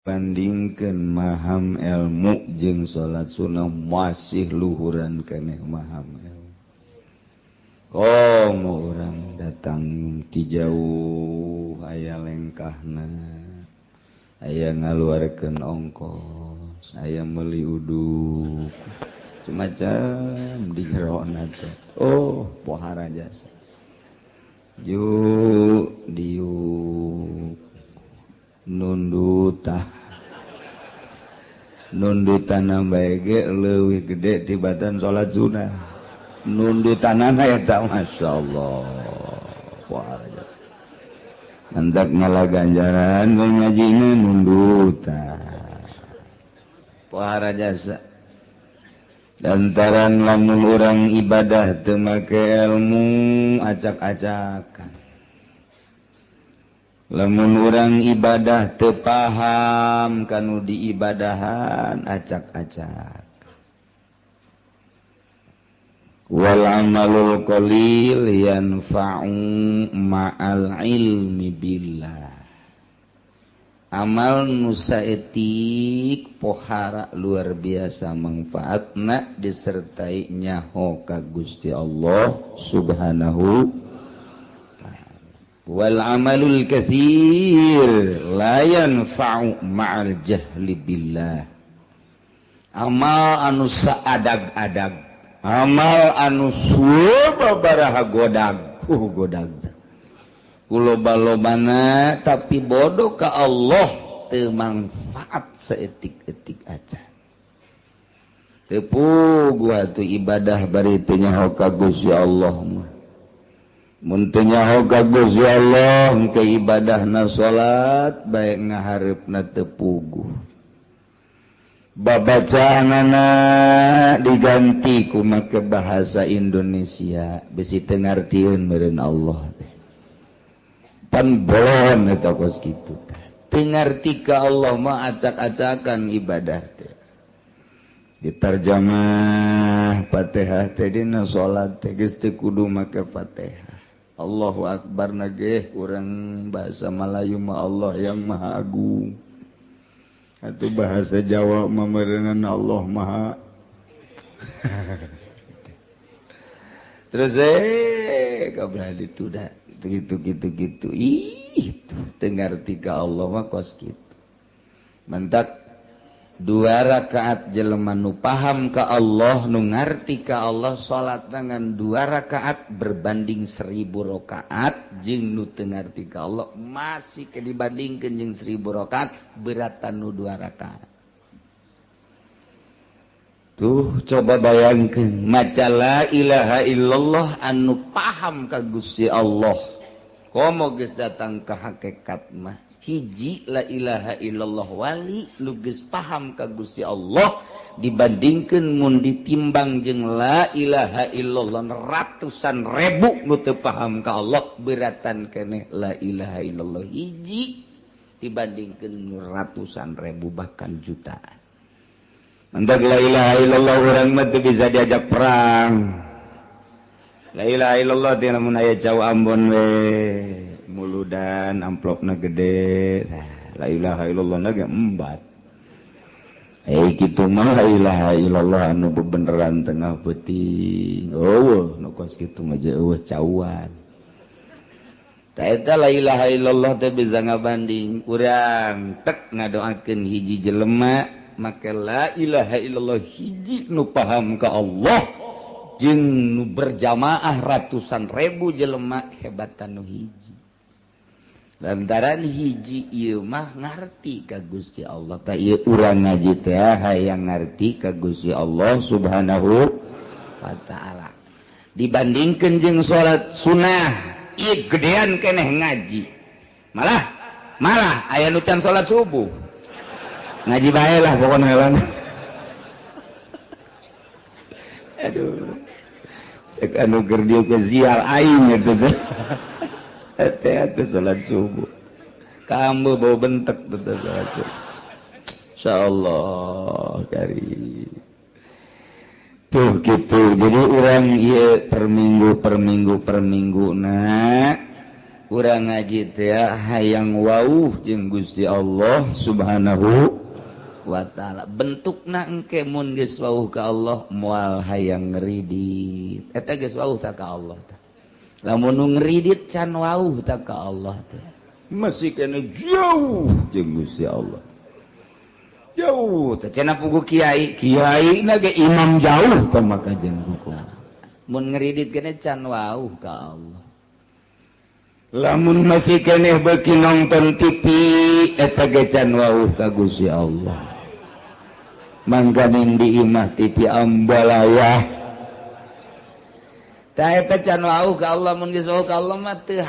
bandingkeun maham ilmu jeung salat sunnah masih luhuran keneh maham ilmu. Komo urang datang ti jauh aya lengkahna, aya ngaluarkeun ongkos, aya meuli uduk, semacam di jerona teh. Oh, pohara jasa. Juk diuk nundutah nundutanna bae ge leuwih gede tibatan salat sunah. Nundutanana eta masyaallah. Pohara jasa. Mantak ngalah ganjaran ngajina nundutan. Pohara jasa. Lantaran lamun urang ibadah teu make ilmu acak-acakan. Lamun urang ibadah teu paham kanu diibadahan acak-acak. Wal amalul qalil yanfa'u ma'al ilmi billah. Amal nu saeutik pohara luar biasa manfaatna disertai nyaho ka Gusti Allah Subhanahu taala. Wal amalul katsir la yanfa'u ma'al jahli billah. Amal anu saadag-adag, amal anu sueuh babaraha godag, godag. Kuloba-lobana tapi bodoh ka Allah teu manfaat saeutik-eutik aja. Teu puguh atuh ibadah bari teu nyaho ka Gusti Allah mah. Mun teu nyaho ka Gusti Allah engke ibadahna salat bae ngahareupna teu puguh. Babacaanana diganti ku make bahasa Indonesia bisi teu ngartieun meureun Allah teh. Pan bolon eta kos kitu teh. Teu ngarti ka Allah mah acak-acakan ibadah teh. Ditarjamah Fatihah teh dina salat teh geus teu kudu make Fatihah. Allahu Akbar na ge urang bahasa Melayu mah Allah yang Maha Agung. Atuh bahasa Jawa mah meureunna Allah Maha. Terus kabeh ditu da gitu itu tengarti ka Allah mah kos kitu. Mentak 2 rakaat jelema nu paham ka Allah nu ngarti ka Allah salat dengan 2 rakaat berbanding 1000 rakaat jeung nu teu ngarti ka Allah masih ke dibandingkeun jeung 1000 rakaat beratan nu 2 rakaat. Tuh coba bayangkeun maca la ilaha illallah anu paham ka Gusti Allah. Komo geus datang ka hakikat mah hiji la ilaha illallah wali nu geus paham ka Gusti Allah dibandingkeun mun ditimbang jeung la ilaha illallah ratusan ribu nu teu paham ka Allah beratan keneh la ilaha illallah hiji dibandingkeun ratusan ribu bahkan jutaan. Mantak la ilaha illallah urang mah teu bisa diajak perang. La ilaha illallah teh lamun aya cau Ambon we muludan amplopna gede. La ilaha illallah na ge embat. Kitu mah la ilaha illallah anu bebeneran tengah peuting. Eueuh nu kos kitu mah je eueuh cauan. Ta eta la ilaha illallah teh bisa ngabanding urang tek ngadoakeun hiji jelema make la ilaha illallah hiji nu paham ka Allah jeung nu berjamaah ratusan ribu jelema hebatan nu hiji. Lantaran hiji ieu mah ngarti ka Gusti Allah. Ta ieu urang ngaji teh hayang ngarti ka Gusti Allah Subhanahu wa taala. Dibandingkeun jeung salat sunah, ieu gedean keneh ngaji. Malah aya nu can salat subuh. Ngaji bae lah pokoknya hewan. Aduh. Cek anu keur dieu ke ziar aing eta teh. Teh salat subuh. Kambe bau bentek teh salat subuh. Insyaallah karim. Tuh gitu. Jadi urang ieu per minggu urang ngaji teh hayang wauh jeung Gusti Allah Subhanahu wa ta'ala. Bentukna engke mun geus wauh ka Allah moal hayang ngridit eta geus wauh ta ka Allah teh. Lamun nu ngridit can wauh ta ka Allah teh masih kena jauh jeung Gusti Allah. Jauh teh cenah pugu kiai na ge imam jauh teh maka jeung buku. Mun ngridit kene can wauh ka Allah. Lamun masih keneh beuki nonton TV eta ge can wauh ka Gusti Allah. Mangganing di imah TV ambalayah. Tah eta can wauh ka Allah mun geus wauh ka Allah mah teu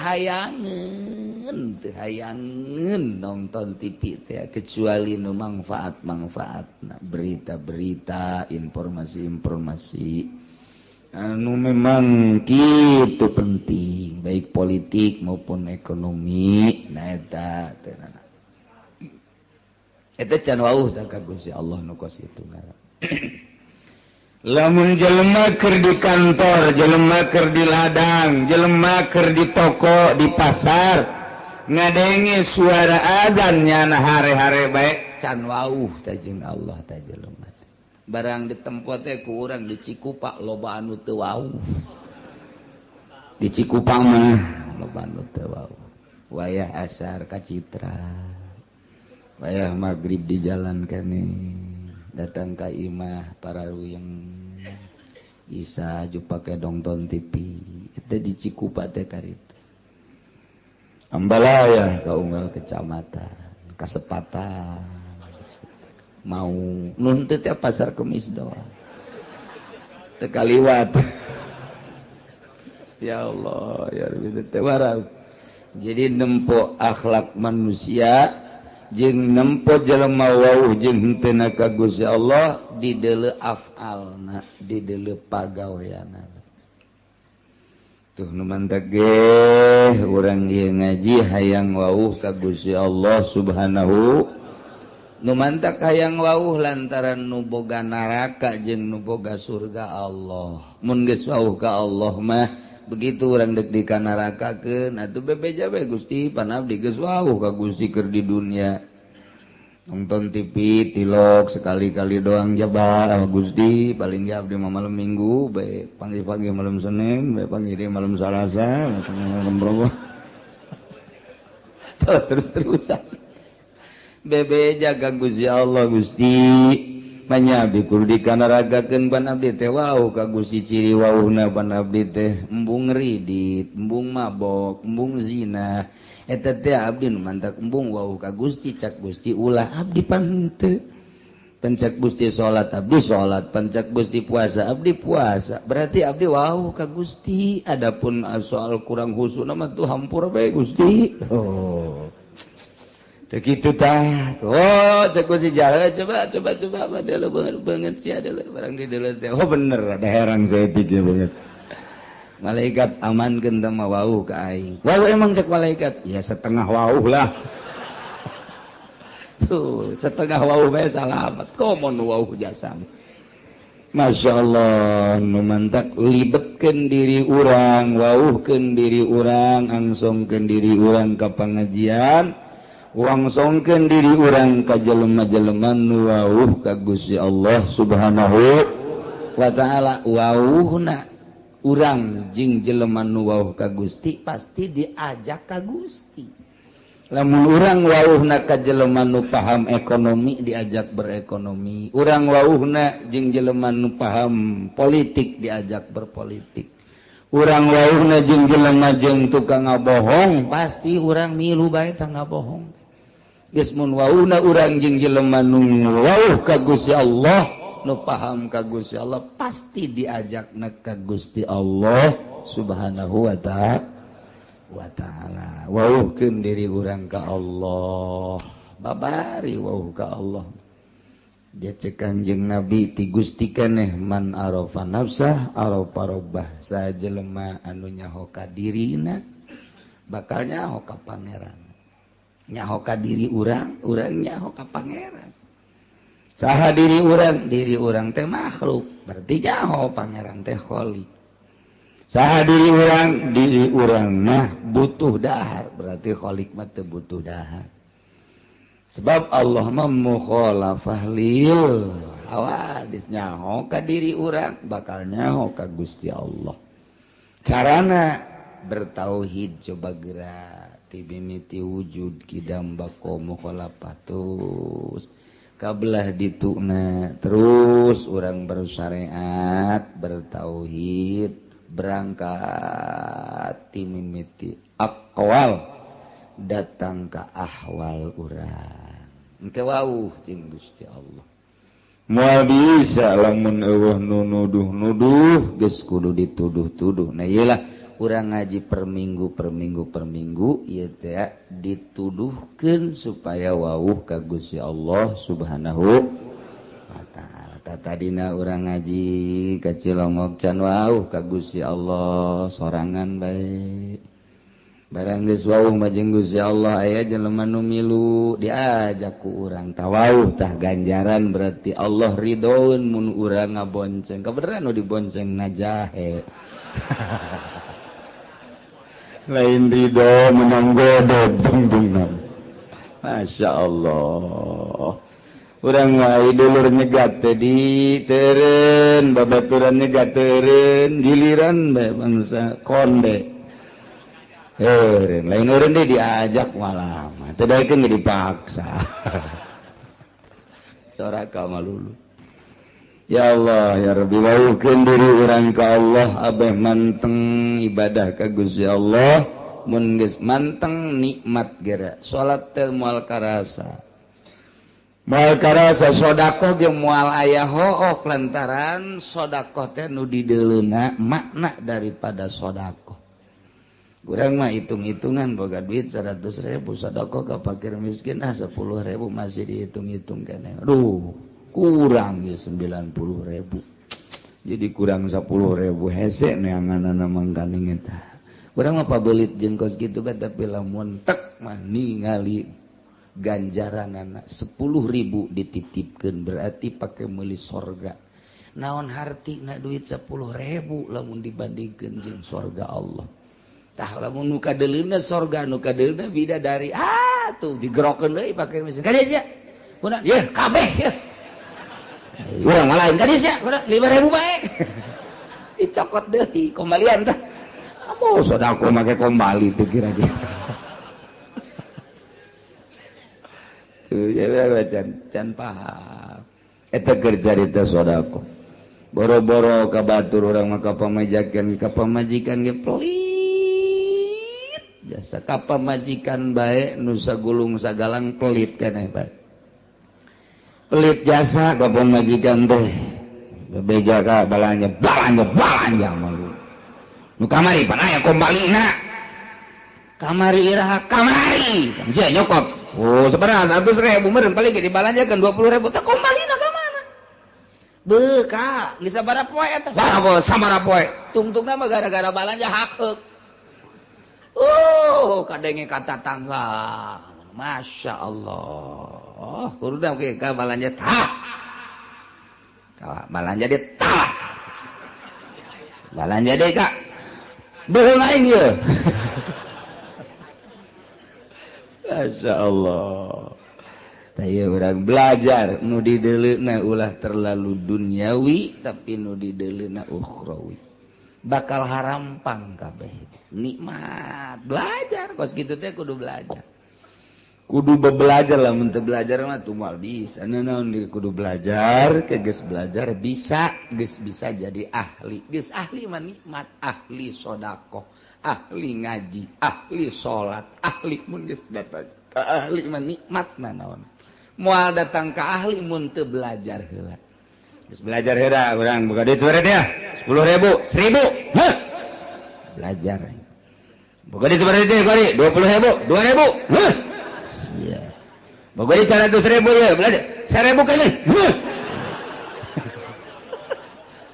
hayangeun nonton TV teh kecuali nu manfaat-manfaatna, berita-berita, informasi-informasi. Anu memang kitu penting baik politik maupun ekonomi. Nah eta can wauh ta ka Gusti Allah nu kos itu ngaran. Lamun jelema keur di kantor, jelema keur di ladang, jelema keur di toko, di pasar, ngadenge suara azan nyana hare-hare bae can wauh ta jeung Allah ta jelema. Barang ditempo teh ku urang di Cikupa loba anu teu wauh. Di Cikupa mah loba anu teu wauh. Wayah asar ka Citra. Wayah magrib di jalan kene. Datang ka imah parawiyeng. Isa ju pake nonton TV. Eta di Cikupa teh karitu. Ambalaya ka unggal kecamatan, Kasepatan. Mau nuntut ya pasar Kemis doang tekaliwat. Ya Allah ya Rabbi tewarau. Jadi nempo akhlak manusia jeung nempo jelema wauh jeung henteu ka Gusti Allah di deuleu afalna, di deuleu pagaweana. Tuh nu mantak ge urang ieu ngaji hayang wauh ka Gusti Allah Subhanahu. Nu mantak hayang wauh lantaran nu boga neraka jeung nu boga surga Allah. Mun geus wauh ka Allah mah begitu urang deuk di ka nerakakeun atuh bebeja bae Gusti pan abdi geus wauh ka Gusti keur di dunia. Nonton TV tilok sekali-kali doang jabar Gusti paling ge abdi mah malam Minggu bae pagi-pagi malam Senin bae pagi di malam Salasa malam Rabu. Terus-terusan bebe jaga Gusti Allah Gusti manya abdi kudu dikanaragakeun pan abdi teh wauh ka Gusti ciri wauhna pan abdi teh embung ngridit, embung mabok, embung zina. Eta teh abdi nu mantak embung wauh ka Gusti cak Gusti ulah abdi pan henteu. Pancak Gusti salat abdi salat, pancak Gusti puasa abdi puasa. Berarti abdi wauh ka Gusti. Adapun soal kurang husuk mah tuh hampura bae Gusti. Oh. Teu kitu tah. Oh, cek Gusti jalan coba padahal banget sih ada barang di dalam teh. Oh bener ada herang saeutik ya banget. Malaikat amankeun teh mah wauh ka aing. Wauh emang cek malaikat? Ya setengah wauh lah. Tuh, setengah wauh bae salamat. Komo nu wauh jasam. Masya Allah, nu mantak libetkeun diri urang, wauhkeun diri urang, angsongkeun diri urang ka pangajian. Wangsongkeun diri urang ka jelema-jelema nu wauh ka Gusti Allah Subhanahu wa ta'ala. Wauhna urang jeung jelema nu wauh ka Gusti pasti diajak ka Gusti. Lamun urang wauhna ka jelema nu paham ekonomi diajak berekonomi. Urang wauhna jeung jelema nu paham politik diajak berpolitik. Urang wauhna jeung jelema jeung tukang ngabohong pasti urang milu bae tah ngabohong. Geus mun wauhna urang jeung jelema nu wauh ka Gusti Allah, nu paham ka Gusti Allah, pasti diajakna ka Gusti Allah Subhanahu wa ta'ala. Wauhkeun diri urang ka Allah, babari wauh ka Allah. Dia cek Kangjeng Nabi ti Gusti keneh man arafa nafsah arafa rabbah. Sajelema anu nyaho ka dirina bakal nyaho ka pangeran. Nyaho ka diri urang, urang nyaho ka pangeran. Saha diri urang teh makhluk, berarti nyaho pangeran teh khaliq. Saha diri urang mah butuh dahar, berarti khaliq mah teu butuh dahar. Sebab Allah mah mukhalafah lil hawadits, nyaho ka diri urang bakal nyaho ka Gusti Allah. Carana bertauhid coba gerak ti mimiti wujud kidam bako mukhalafatus kabelah dituna terus urang bersyariat bertauhid berangkat ti mimiti aqwal datang ka ahwal urang engke wauh jeung Gusti Allah. Moal bisa lamun eueuh nu nuduh-nuduh geus kudu dituduh-tuduh. Nah iyalah urang ngaji per minggu ieu teh dituduhkeun supaya wauh ka Gusti Allah Subhanahu wa taala. Tadina urang ngaji ka Cilongok can wauh ka Gusti Allah sorangan bae. Barang geus wauh mah jeung Gusti Allah aya jelema nu milu diajak ku urang tawauh tah ganjaran berarti Allah ridhoeun mun urang ngabonceng. Kabeneran nu dibonceng ngajahe. Lain ridho menang godog bung-bung. Masya Allah. Urang wae dulur nyegat teh diteureun babaturan nyegat teureun giliran bae bangsa konde. Lain orang dia diajak malah mah teu daekeun ge dipaksa. Doraka malulu. Ya Allah ya Rabbi wauhkeun diri urang ka Allah abeh manteng ibadah ka Gusti Allah mun geus manteng nikmat geura salat teh moal karasa. Moal karasa sedekah ge moal aya hook lantaran sedekah teh nu dideuleuna makna daripada sedekah. Urang mah hitung-hitungan boga duit 100.000 sedekah ka fakir miskin 10.000 masih dihitung-hitung keneh. Aduh, kurang ya 90.000. Jadi kurang 10.000 hese neanganna mangkaning eta. Urang mah pabelit jeung kos kitu bae tapi lamun tek mah ningali ganjaranana 10.000 dititipkeun berarti pake meuli sorga. Naon hartina duit 10.000 lamun dibandingkeun jeung sorga Allah. Tah lamun nu kadeuleuna sorga nu kadeuleuna bidadari tuh digerokeun deui pake mesin kadieu sia kunaon ye kabeh ye urang lain kadieu sia kunaon 5.000 bae dicokot deui kombalian tah apo sodako make kombali teh kira-kira tuh ya can paham eta keur carita sodako boro-boro ka batur urang mah kapamajikan ge pelit jasa kapa majikan baik nusa gulung sagalang pelit keneh bae pelit jasa kapa majikan teh bebeja ka balanja malu nu kamari pan aya kombalina kamari iraha kamari sia nyokot oh sabaraha 100.000 meureun paling ge dibalanjakeun 20.000 teh kombalina ka mana beuka geus sabaraha poe eta sabaraha poe tungtungna mah gara-gara balanja hakeuk. Kadenge kata tangga. Masya Allah. Kuruda ke balanja tah. Balanja dia tah. Balanja dia kak. Beul lain ya. Masya Allah. Taya orang belajar. Nu dideleuna ulah terlalu duniawi. Tapi nu dideleuna ukhrawi. Bakal harampang kabeh. Nikmat belajar kos gitu teh kudu belajar lah mun teu belajar mah tuh moal bisa naon kudu belajar ke geus belajar bisa geus bisa jadi ahli geus ahli mah nikmat ahli sedekah ahli ngaji ahli salat ahli mun geus datang ka ahli mah nikmat naon moal datang ka ahli mun teu belajar heula geus belajar heula urang boga duit sabaraha dia 10.000 1.000 heh belajar boga di sabaraha teh kali 20.000 2.000 heh sia boga di 100.000 ya belajar 1.000 kali heh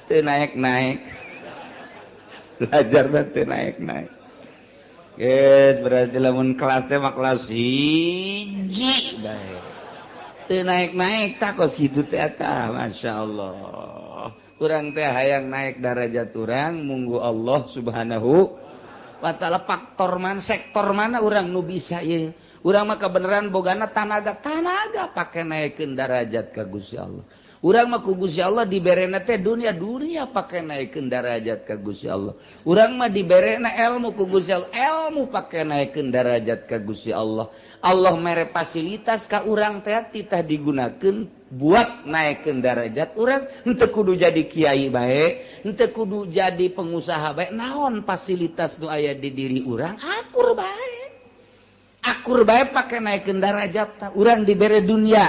teu naik-naik belajar teh naik-naik geus berarti lamun kelas teh mah kelas 1 bae teu naik-naik tak kos kitu teh eta masyaallah urang teh hayang naik derajat urang munggu Allah Subhanahu wa taala faktor mana sektor mana urang nu bisa ieu urang mah kebenaran bogana tanaga pake naikeun derajat ka Gusti Allah urang mah ku Gusti Allah diberena teh dunia pake naikeun derajat ka Gusti Allah urang mah diberena ilmu ku Gusti Allah ilmu pake naikeun derajat ka Gusti Allah Allah mere fasilitas ka urang teh titah digunakeun buat naikeun derajat urang henteu kudu jadi kiai bae henteu kudu jadi pengusaha bae naon fasilitas nu aya di diri urang akur bae pake naikeun derajat urang dibere dunia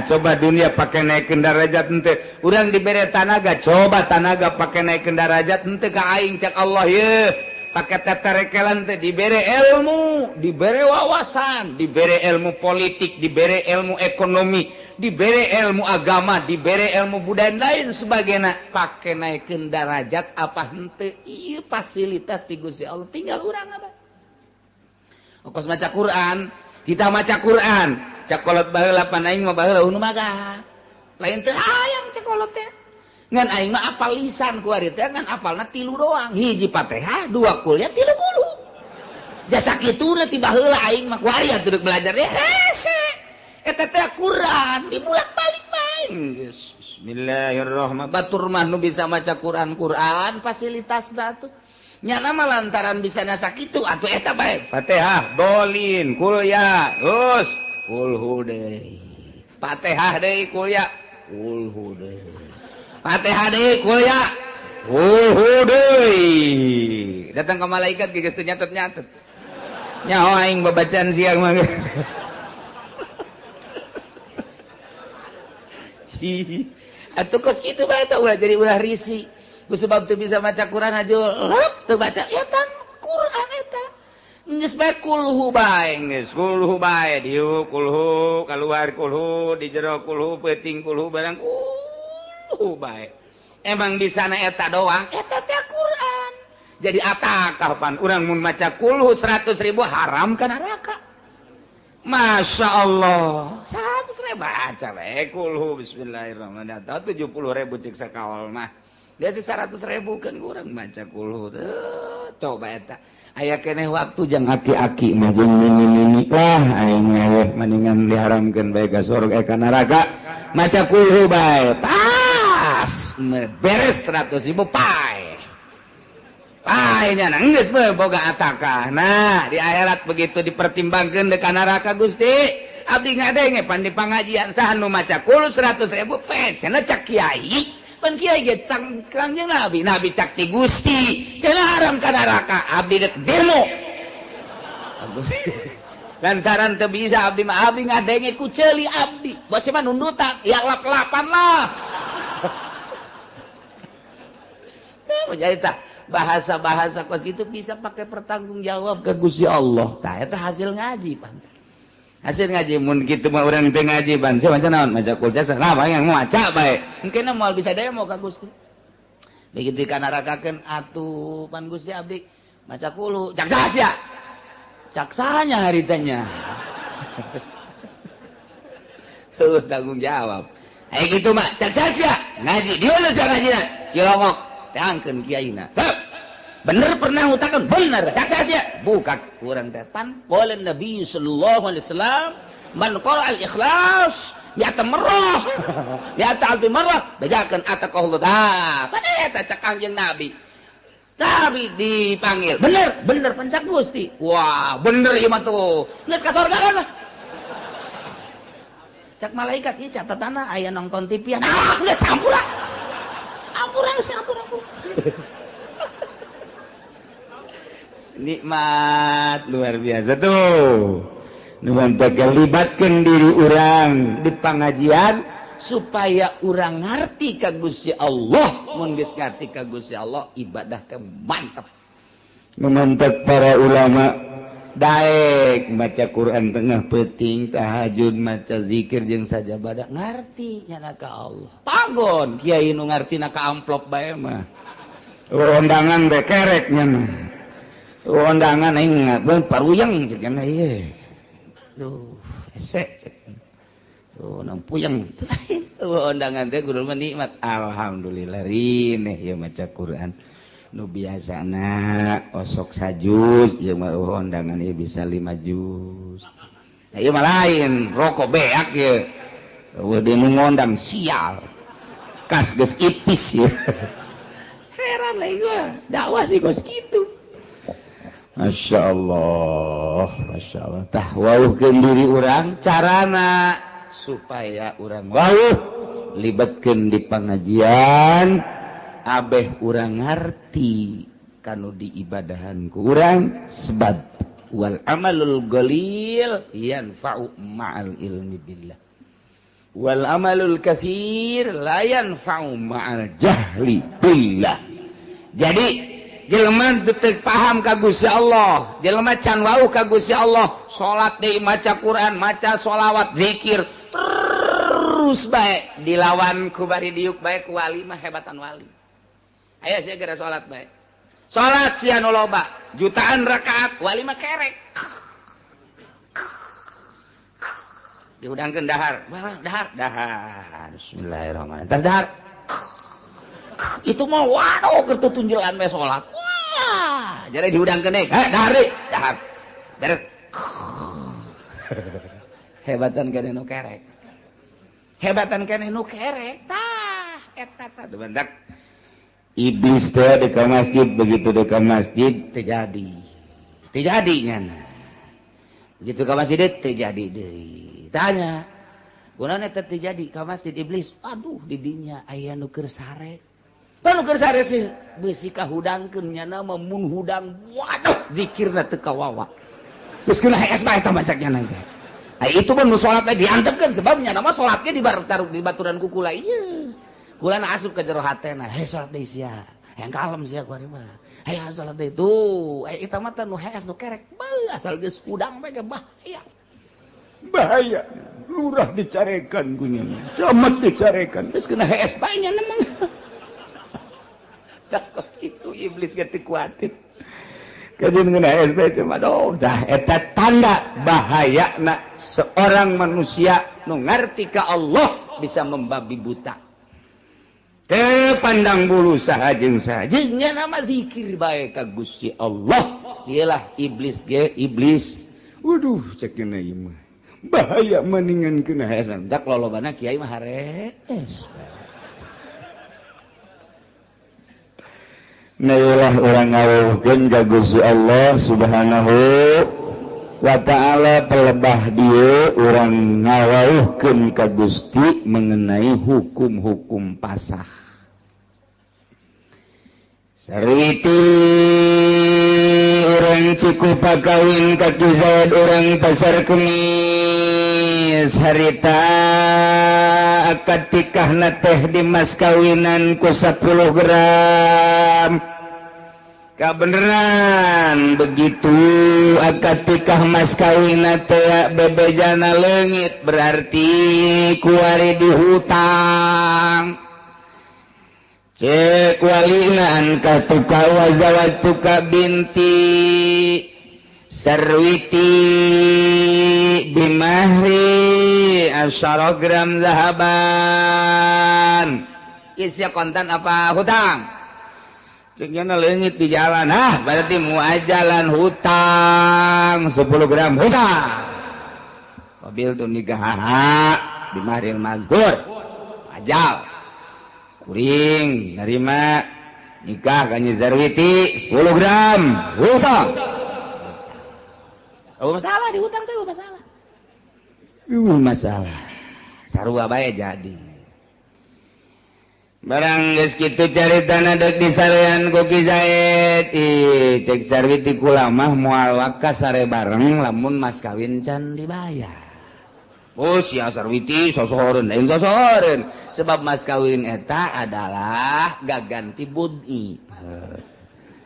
coba dunia pake naikeun derajat henteu urang dibere tanaga coba tanaga pake naikeun derajat henteu ka aing cak Allah ye pake teterekelan teh dibere ilmu dibere wawasan dibere ilmu politik dibere ilmu ekonomi dibere ilmu agama dibere ilmu budaya lain sebagainya pake naikeun derajat apa henteu ieu fasilitas ti Gusti Allah tinggal urang apa ongkos maca Quran kita maca Quran cakolot baheula pan aing mah baheula unu magah lain teu hayang cakolot teh ngan aing mah apal lisan ku ari teh ngan apalna 3 doang hiji Fatihah 2 kuliah 3 kulu jasa kituna ti baheula aing mah ku ari atuh belajar teh hese eta teh Quran dibulak-balik bae bismillahirrahmanirrahim batur mah nu bisa maca Quran fasilitasna atuh nya nama lantaran bisa nasa kitu atuh eta bae Fatihah dolin kuliah terus kulhu deui Fatihah deui kuliah kulhu deui Fatihah deui kuliah kulhu deui datang ka malaikat geus teu nyatet-nyatet nyaho aing babacaan siang mah atuh kos kitu bae eta ulah jadi ulah risi ku sebab teu bisa maca Quran aja teu baca eta Quran eta geus bae kulhu bae dieu kulhu kaluar kulhu di jero kulhu peuting kulhu barang kulhu bae emang di sana eta doang eta teh Quran jadi atakah pan urang mun maca kulhu 100.000 haram ka neraka Masya Allah 100.000 baca bae kulhu bismillahirrahmanirrahim 70.000 cek sakaol mah dia sih 100.000 kan urang maca kulhu coba eta aya keneh waktu jang aki-aki mah jeung nini lah aing mah mendingan diharamkeun bae ka surga ka neraka maca kulhu bae pas beres 100.000 pae nya geus bae boga atakah nah di akhirat begitu dipertimbangkeun ka neraka Gusti abdi ngadenge pan di pangajian saha nu maca kulhu 100.000 pe cenah cak kiai pan kiai ge kangjeng nabi cak ti Gusti cenah haram ka neraka abdi dek demo lantaran teu bisa abdi mah abdi ngadenge ku ceuli abdi bose mah nundutan ya lap-lapan lah teh jadi tah bahasa-bahasa kos gitu bisa pakai pertanggung jawab ke Gusti Allah tah eta hasil ngaji pan hasil ngaji mun kitu mah urang teu ngaji ban saya maca naon maca kul jasa nah yang maca bae mungkin moal bisa demo ka Gusti begitu ka nerakakeun atuh pan Gusti abdi maca kulu cak saha cak sahanya haritanya tuh tanggung jawab aya kitu mah cak saha ngaji dieu asa ngajina cilongok teangkeun kiaina bener pernah ngutakan bener cak saha bukan urang teh pan qala Nabi sallallahu alaihi wasallam man qala al ikhlas bi'ata marrah bi'ata alfi marrah bejakeun ataqallahu dah pada eta cak kanjeng Nabi tapi dipanggil bener pencak Gusti wah bener ieu mah tuh geus ka surga kan lah cak malaikat ieu catatanna aya nonton TV-an geus sampura ampura nikmat luar biasa tuh nuhun libatkeun diri urang di pangajian supaya urang ngarti ka Gusti Allah mun geus ngarti ka Gusti Allah ibadah teh mantep mantep para ulama daek maca Quran tengah peuting tahajud maca zikir jeung sajadah ngarti nyana ka Allah pagon kiai nu ngartina ka amplop bae mah undangan bae kerek nyana undangan aing ngabeun paruyang cek kana ieu duh esek cek duh nang puyeng teu lain undangan teh kudu nikmat. Alhamdulillah rineh ya maca Quran. Nu biasana osok sajus jeung mah undangan ieu bisa 5 juz. Ieu mah lain, rokok beak ye. Udah nu ngondang sial. Kas geus ipis ya. Heran lah gua. Dakwah sih kos kitu. Masya Allah. Tah wauhkeun diri urang carana supaya urang wauh libatkeun di pangajian abeh urang ngarti kanu diibadahan ku urang sebab wal amalul qalil yanfa'u ma'al ilmi billah wal amalul katsir la yanfa'u ma'al jahli billah. Jadi jelema teu paham ka Gusti Allah, jelema can wauh ka Gusti Allah, salat deui maca Quran, maca sholawat, zikir terus bae dilawan ku bari diuk bae ku wali mah hebatan wali. Aya sia gara salat bae. Salat sia nu loba, jutaan rakaat, wali mah kerek. Diudangkeun dahar, dahar. Bismillahirrahmanirrahim. Tas dahar. Itu mah waduh keur tunjelan we salat. Wah, jadi diudangkeun deui. Dahar deui, dahar. Beres. Hebatan keneh nu kerek. Hebatan keneh nu kerek. Tah, eta tah bentak. Iblis teh di masjid begitu di masjid terjadi. Terjadi nyana. Begitu ke masjid terjadi deui. Tanya. Kunaon eta terjadi ka masjid iblis? Aduh di dinya aya nu keur sare. Tanu keur sare sih beusi kahudangkeun nyana mah mun hudang waduh zikirna teu kawawa. Geus kena hees bae eta macaknya nanti. Itu pun nu salat teh diantepkeun sebab nyana mah salat ge di baturan ku kula ieu. Kula na asup ka jero hatena, heh salat deui sia. Hayang kalem sia kuari mah. Hayang salat deui tuh. Eta mah teh nu hees nu kerek. Asal geus udang bae ge bahaya. Bahaya. Lurah dicarekan ku nyana. Camat dicarekan. Geus kena hees bae nyana mah. Takos kitu iblis ge teu kuatin. Kajian ngeuna SB cuma doh dah eta tanda bahayana seorang manusia nu ngarti ka Allah bisa membabi buta. Teu pandang bulu saha jeung saha. Jeung nama zikir bae ka Gusti Allah. Dialah iblis ge iblis. Waduh cek kena ieu mah. Bahaya mendingan kena hees. Dak lolobana kiai mah harees. Nailah orang ngawuhkeun ka Gusti Allah Subhanahu wa ta'ala pelebah dia orang ngawuhkeun ka Gusti mengenai hukum-hukum pasah. Sarwiti orang Cikupa kawin ka Zaid orang Pasar Kemis harita akad tikahna teh di mas kawinan ku 10 gram. Kabeneran begitu akad tikah mas kawina teh bebejana leungit berarti kuari dihutang. Cek walina angka tuka wazawatuka binti sarwiti bimahri 10 gram zahaban. Isya kontan apa hutang? Ceknya leungit di jalan, berarti muajalan hutang 10 gram hutang. Mobil tu nikah di mahril mazkur, ajal, kuring, nerima nikah kanyi Zarwiti 10 gram hutang. Oh masalah di hutang tuh masalah. Masalah. Sarua bae jadi. Barang geus kitu caritana deuk disarean ku Ki Zaid. Cek Sarwiti kula mah moal wakas sare bareng lamun mas kawin can dibayar. Oh sia Sarwiti sosoreun lain sosoreun. Sebab mas kawin eta adalah gaganti bud'i.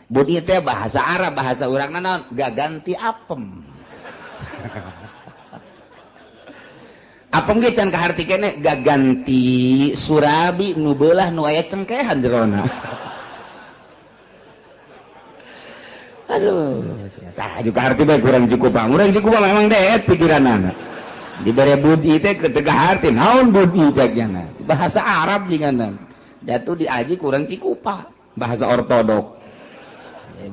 Bud'i teh bahasa Arab, bahasa urangna naon? Gaganti apem. Apem ge can kaharti keneh gaganti surabi nu beulah nu aya cengkehan jerona. Aduh, tah juga arti bae kurang cukup. Urang cukup memang deet pikiranana. dibere budi teh ketegah arti naon budi caknya bahasa Arab jinganan datu diaji kurang cikupa bahasa ortodok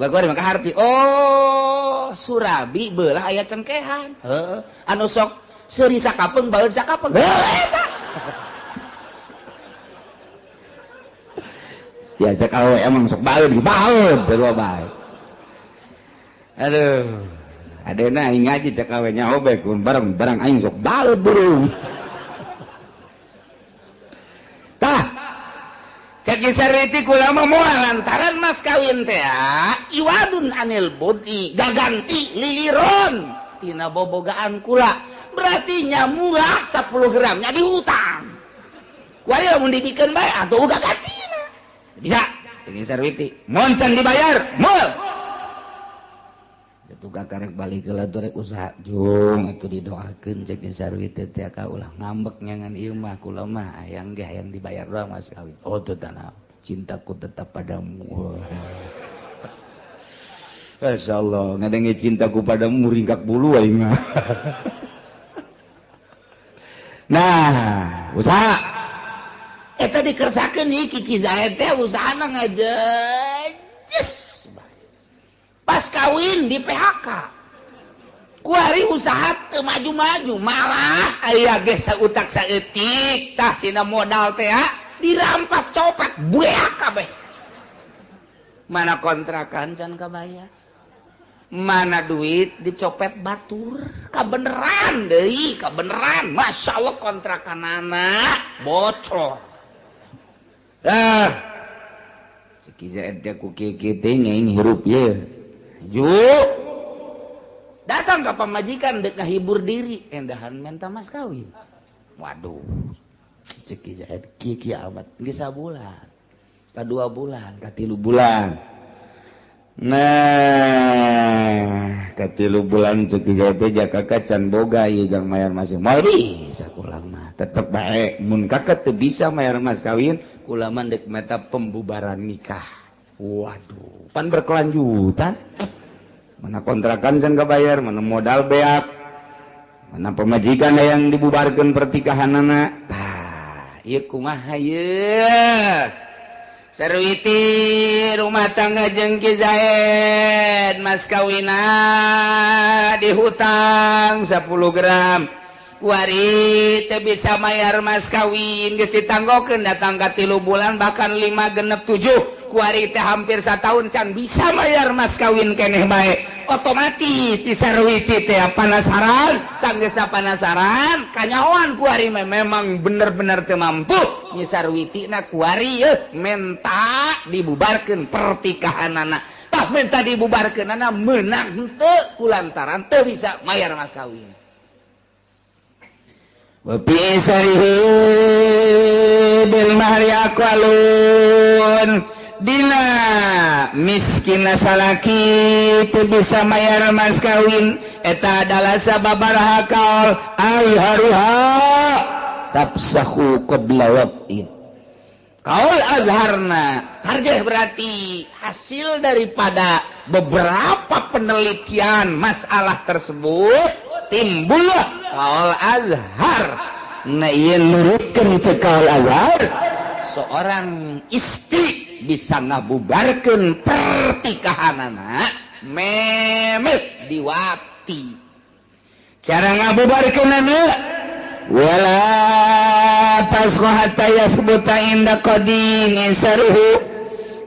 bagor maka arti oh surabi beulah aya cengkehan heeh anu sok seuri sakapeung baeud sakapeung eta sia cek awe emang sok baeud sarua bae aduh adena aing ngaji cek awe nyaho bae kun barang aing sok baeud burung tah cek sarwiti kula mah moal lantaran mas kawin teh iwadun anil budi gaganti liliron tina bobogaan kula berarti nya murah 10 gram nya dihutang kuari lamun dibikeun bae atuh uga gantina bisa cek sarwiti mun can dibayar moal tukang karek balik heula tuh rek usaha jung atuh didoakeun cek sarwiti teh ka ulah ngambek nyangan ieu mah kula mah hayang ge hayang dibayar doang mas kawin oh teu tanah cintaku tetap padamu masyaallah ngadengi cintaku padamu ringkak bulu aing mah nah usaha eta dikersakeun ieu Kiki Zaid teh usahana ngajejes pas kawin di PHK kuari usaha teu maju-maju malah aya ge sautak saeutik tah tina modal teh dirampas copet beak kabeh mana kontrakan can kabayar mana duit dicopet batur kabeneran deui kabeneran masyaallah kontrakanana bocor Ciki Zaid teh ku kieu teh nyaing hirup ye yuk datang ke pamajikan dek ngahibur diri endahan menta mas kawin waduh cek Zaid kieu amat geus sabulan ka 2 bulan ka 3 bulan nah ka 3 bulan cek Zaid teh jakaka can boga ieu jang mayar mas moal bisa kulang mah tetep bae mun kakak teu bisa mayar mas kawin kula mah dek meta pembubaran nikah waduh pan berkelanjutan mana kontrakan can kabayar mana modal beak mana pemajikan yang dibubarkeun pertikahanana tah ieu kumaha ieu sarwiti rumah tangga jeung Ki Zaid mas kawina dihutang 10 gram kuari teu bisa mayar mas kawin geus ditanggokeun datang ka 3 bulan bahkan 5 genep 7 kuari teh hampir 1 tahun can bisa mayar mas kawin keneh bae otomatis si sarwiti teh panasaran can geus panasaran kanyahoan kuari memang bener-bener teu mampu nyi sarwitina kuari menta dibubarkeun pertikahanana tah menta dibubarkeunana meunang henteu kulantaran teu bisa mayar mas kawin wa fi sarihi bil mahri aqwalun dina miskin salaki teu bisa mayar mas kawin eta adalah sababaraha kaul azharuha tafsahu qabla waqtin kaul azharna tarjih berarti hasil daripada beberapa penelitian masalah tersebut timbullah kaul azhar na ieu nurutkeun cek kaul azhar seorang istri bisa ngabubarkeun pertikahanana memet diwakti cara ngabubarkeunana wala tasqa hatta yasbuta inda qadini saruhu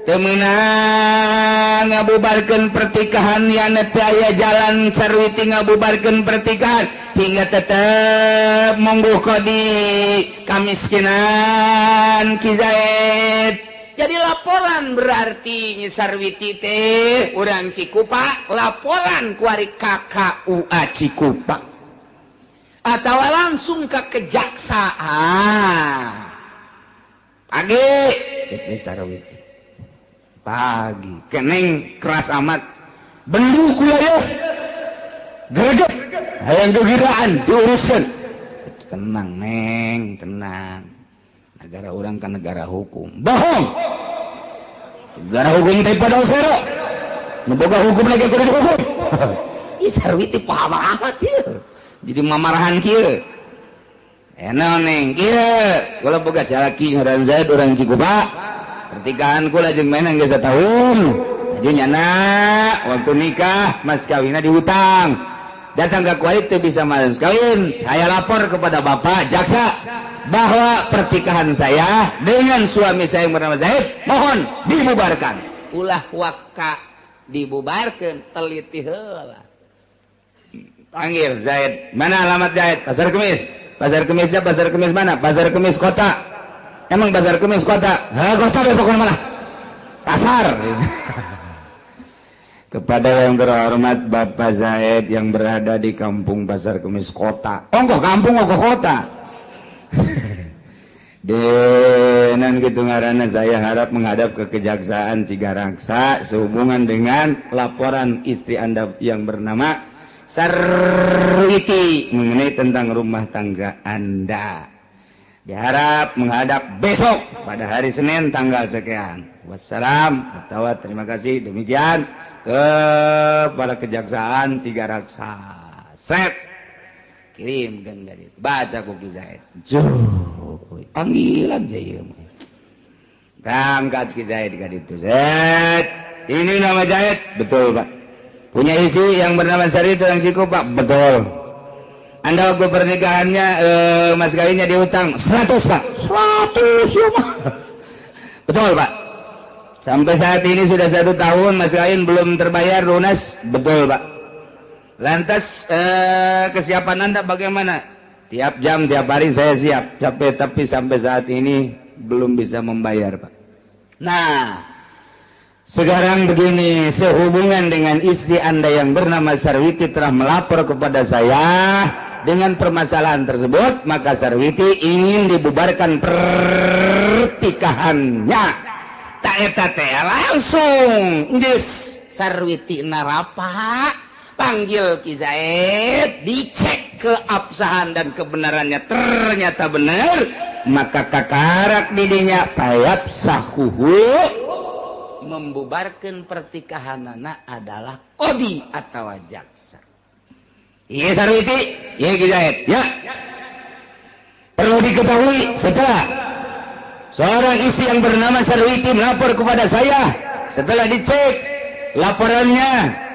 teu meunang ngabubarkeun pertikahan yana teu aya jalan sarwiti ngabubarkeun pertikahan hingga tetep monggo qadi kamiskinan Ki Zaid jadi laporan berarti nyi sarwiti teh urang Cikupa laporan kuari KKUA Cikupa atau langsung ke kejaksaan pagi cek nyi sarwiti pagi keneng keras amat bendu kula ya gereget hayang gegiraan diuruskeun tenang neng tenang negara orang kan negara hukum bohong negara hukum teh pada usara neboga hukum lagi kudu dihukum ih sarwiti paham amat ieu jadi mamarahan kieu enak neng kieu kula boga salaki ngaran Zaid urang Cikupa pertikahan kula jeung menang geus satahun jadi nyana waktu nikah mas kawinna dihutang datang ke kuait teu bisa mas kawin saya lapor kepada bapak jaksa bahwa pertikahan saya dengan suami saya yang bernama Zaid mohon dibubarkan ulah waka dibubarkan teliti heula panggil Zaid mana alamat Zaid pasar kemisnya pasar kemis mana pasar kemis kota emang pasar kemis kota kota Depok mana pasar kepada yang terhormat Bapak Zaid yang berada di kampung pasar kemis kota ongkoh kampung ongkoh kota denan gitu ngaranna saya harap menghadap ke Kejaksaan Cigaraksa sehubungan dengan laporan istri Anda yang bernama Sarwiti mengenai tentang rumah tangga Anda. Diharap menghadap besok pada hari Senin tanggal sekian. Wassalam atau terima kasih demikian kepada Kejaksaan Cigaraksa. Set kirimkan dari itu. Baca Koki Zaid. Panggilan saya berangkat ke Zaid kan itu Zaid ini nama Zaid betul Pak punya isi yang bernama Sari yang Cikupa betul Anda waktu pernikahannya mas kawinnya dihutang 100 Pak 100 ya Pak betul Pak sampai saat ini sudah 1 tahun mas kawin belum terbayar lunas betul Pak lantas kesiapan Anda bagaimana tiap jam, tiap hari saya siap. Tapi sampai saat ini belum bisa membayar, Pak. Nah, sekarang begini, sehubungan dengan istri Anda yang bernama Sarwiti telah melapor kepada saya dengan permasalahan tersebut, maka Sarwiti ingin dibubarkan pertikahannya. Tak eta teh langsung, geus Sarwiti narapa panggil Ki Zaid, dicek keabsahan dan kebenarannya ternyata benar, maka kakarak didinya payap sahuhu membubarkan pertikahanana adalah kodi atau jaksa. Iya Sarwiti, iya Ki Zaid, ya. Perlu diketahui setelah seorang istri yang bernama Sarwiti melapor kepada saya, setelah dicek laporannya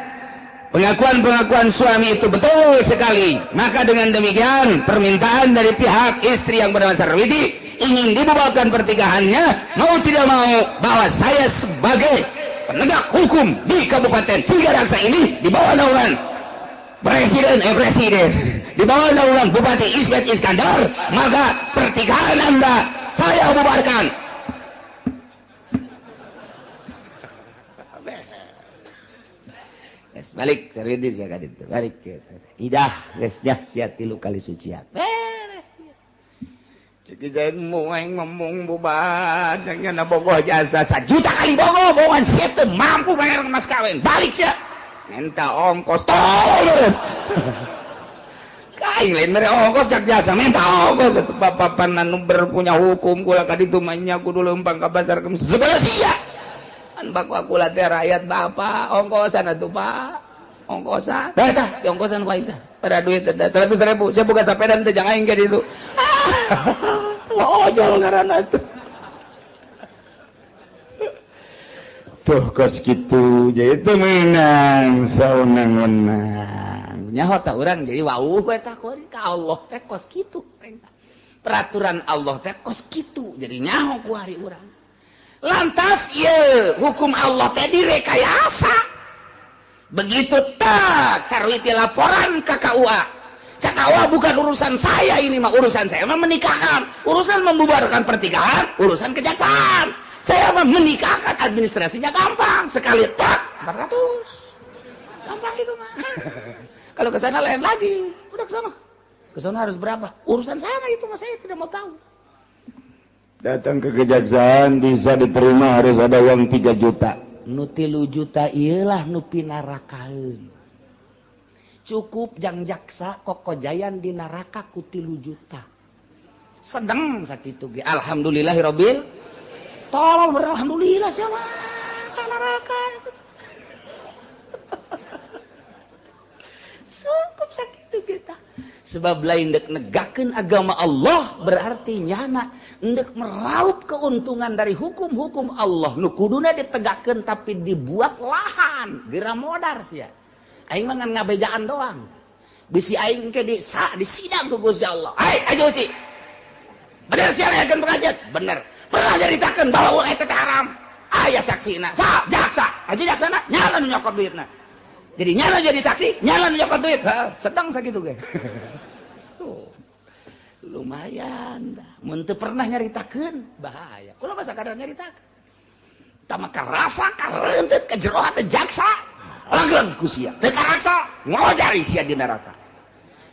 pengakuan suami itu betul sekali, maka dengan demikian permintaan dari pihak istri yang bernama Sarwiti ingin dibubarkan pertikahannya, mau tidak mau bahwa saya sebagai penegak hukum di Kabupaten Cigaraksa ini di bawah naungan presiden di bawah naungan Bupati Ismet Iskandar, maka pertikahan Anda saya bubarkan. Balik Sarwiti saya kadit balik idah resnya sia 3 kali sucian beres cek Zaid moeng ngomong bubar jangan bogoh jasa 1 juta kali bogohan sia teu mampu bayar mas kawin balik sia minta ongkos tolong kain lain mere ongkos cak jasa minta ongkos atuh papapan anu berpunya hukum kula kaditu manya kudu leumpang ka pasar kemis segala sia baku aku latih rakyat bapak ongkosan atuh Pak ongkosan dah ongkosan kuaing teh pada duit 100.000 saya buka sepeda teh jangan aing ke ditu ojol ngaranna tuh tuh kos kitu jadi teh menang saunang-unang nyaho tah urang jadi wauh we tah ka Allah teh kos kitu peraturan Allah teh kos kitu jadi nyaho ku hari urang. Lantas ya hukum Allah teh direkayasa. Begitu tak Sarwiti laporan ke KUA. KUA bukan urusan saya ini mah urusan saya mah menikahkan. Urusan membubarkan pertikahan, urusan kejaksaan. Saya mah menikahkan administrasinya gampang. Sekali tak 400. Gampang itu mah. Kalau ke sana lain lagi. Udah ke sana. Ke sana harus berapa? Urusan sana itu mah saya tidak mau tahu. Datang ke kejaksaan bisa diterima harus ada uang 3 juta. Nu 3 juta iyalah nu pinarakaeun. Cukup jang jaksa kokojayan di neraka ku 3 juta. Sedeng sakitu ge. Alhamdulillahirabbil tolol beralhamdulillah siapa ka neraka. Cukup sakitu kita sebab lain dek negakeun agama Allah berarti nyana endek meraup keuntungan dari hukum-hukum Allah nu kuduna ditegakkeun tapi dibuat lahan geura modar sia aing mah ngan ngabejaan doang bisi aing ke di sidang ku Gusti Allah ayo uci bener sia ayeuna pengajian bener pernah nyaritakeun bahwa uang eta teh haram aya saksina jaksa aja jaksana nyala nu nyokot duitna jadi nyala jadi saksi nyala nu nyokot duit sedang sakitu ge tuh lumayan dah mun teu pernah nyaritakeun bahaya kunaon mah sakadar nyaritakeun tama karasa kareuntut ka jero hate jaksa langgeng ku sia teu karaksa ngojari sia di neraka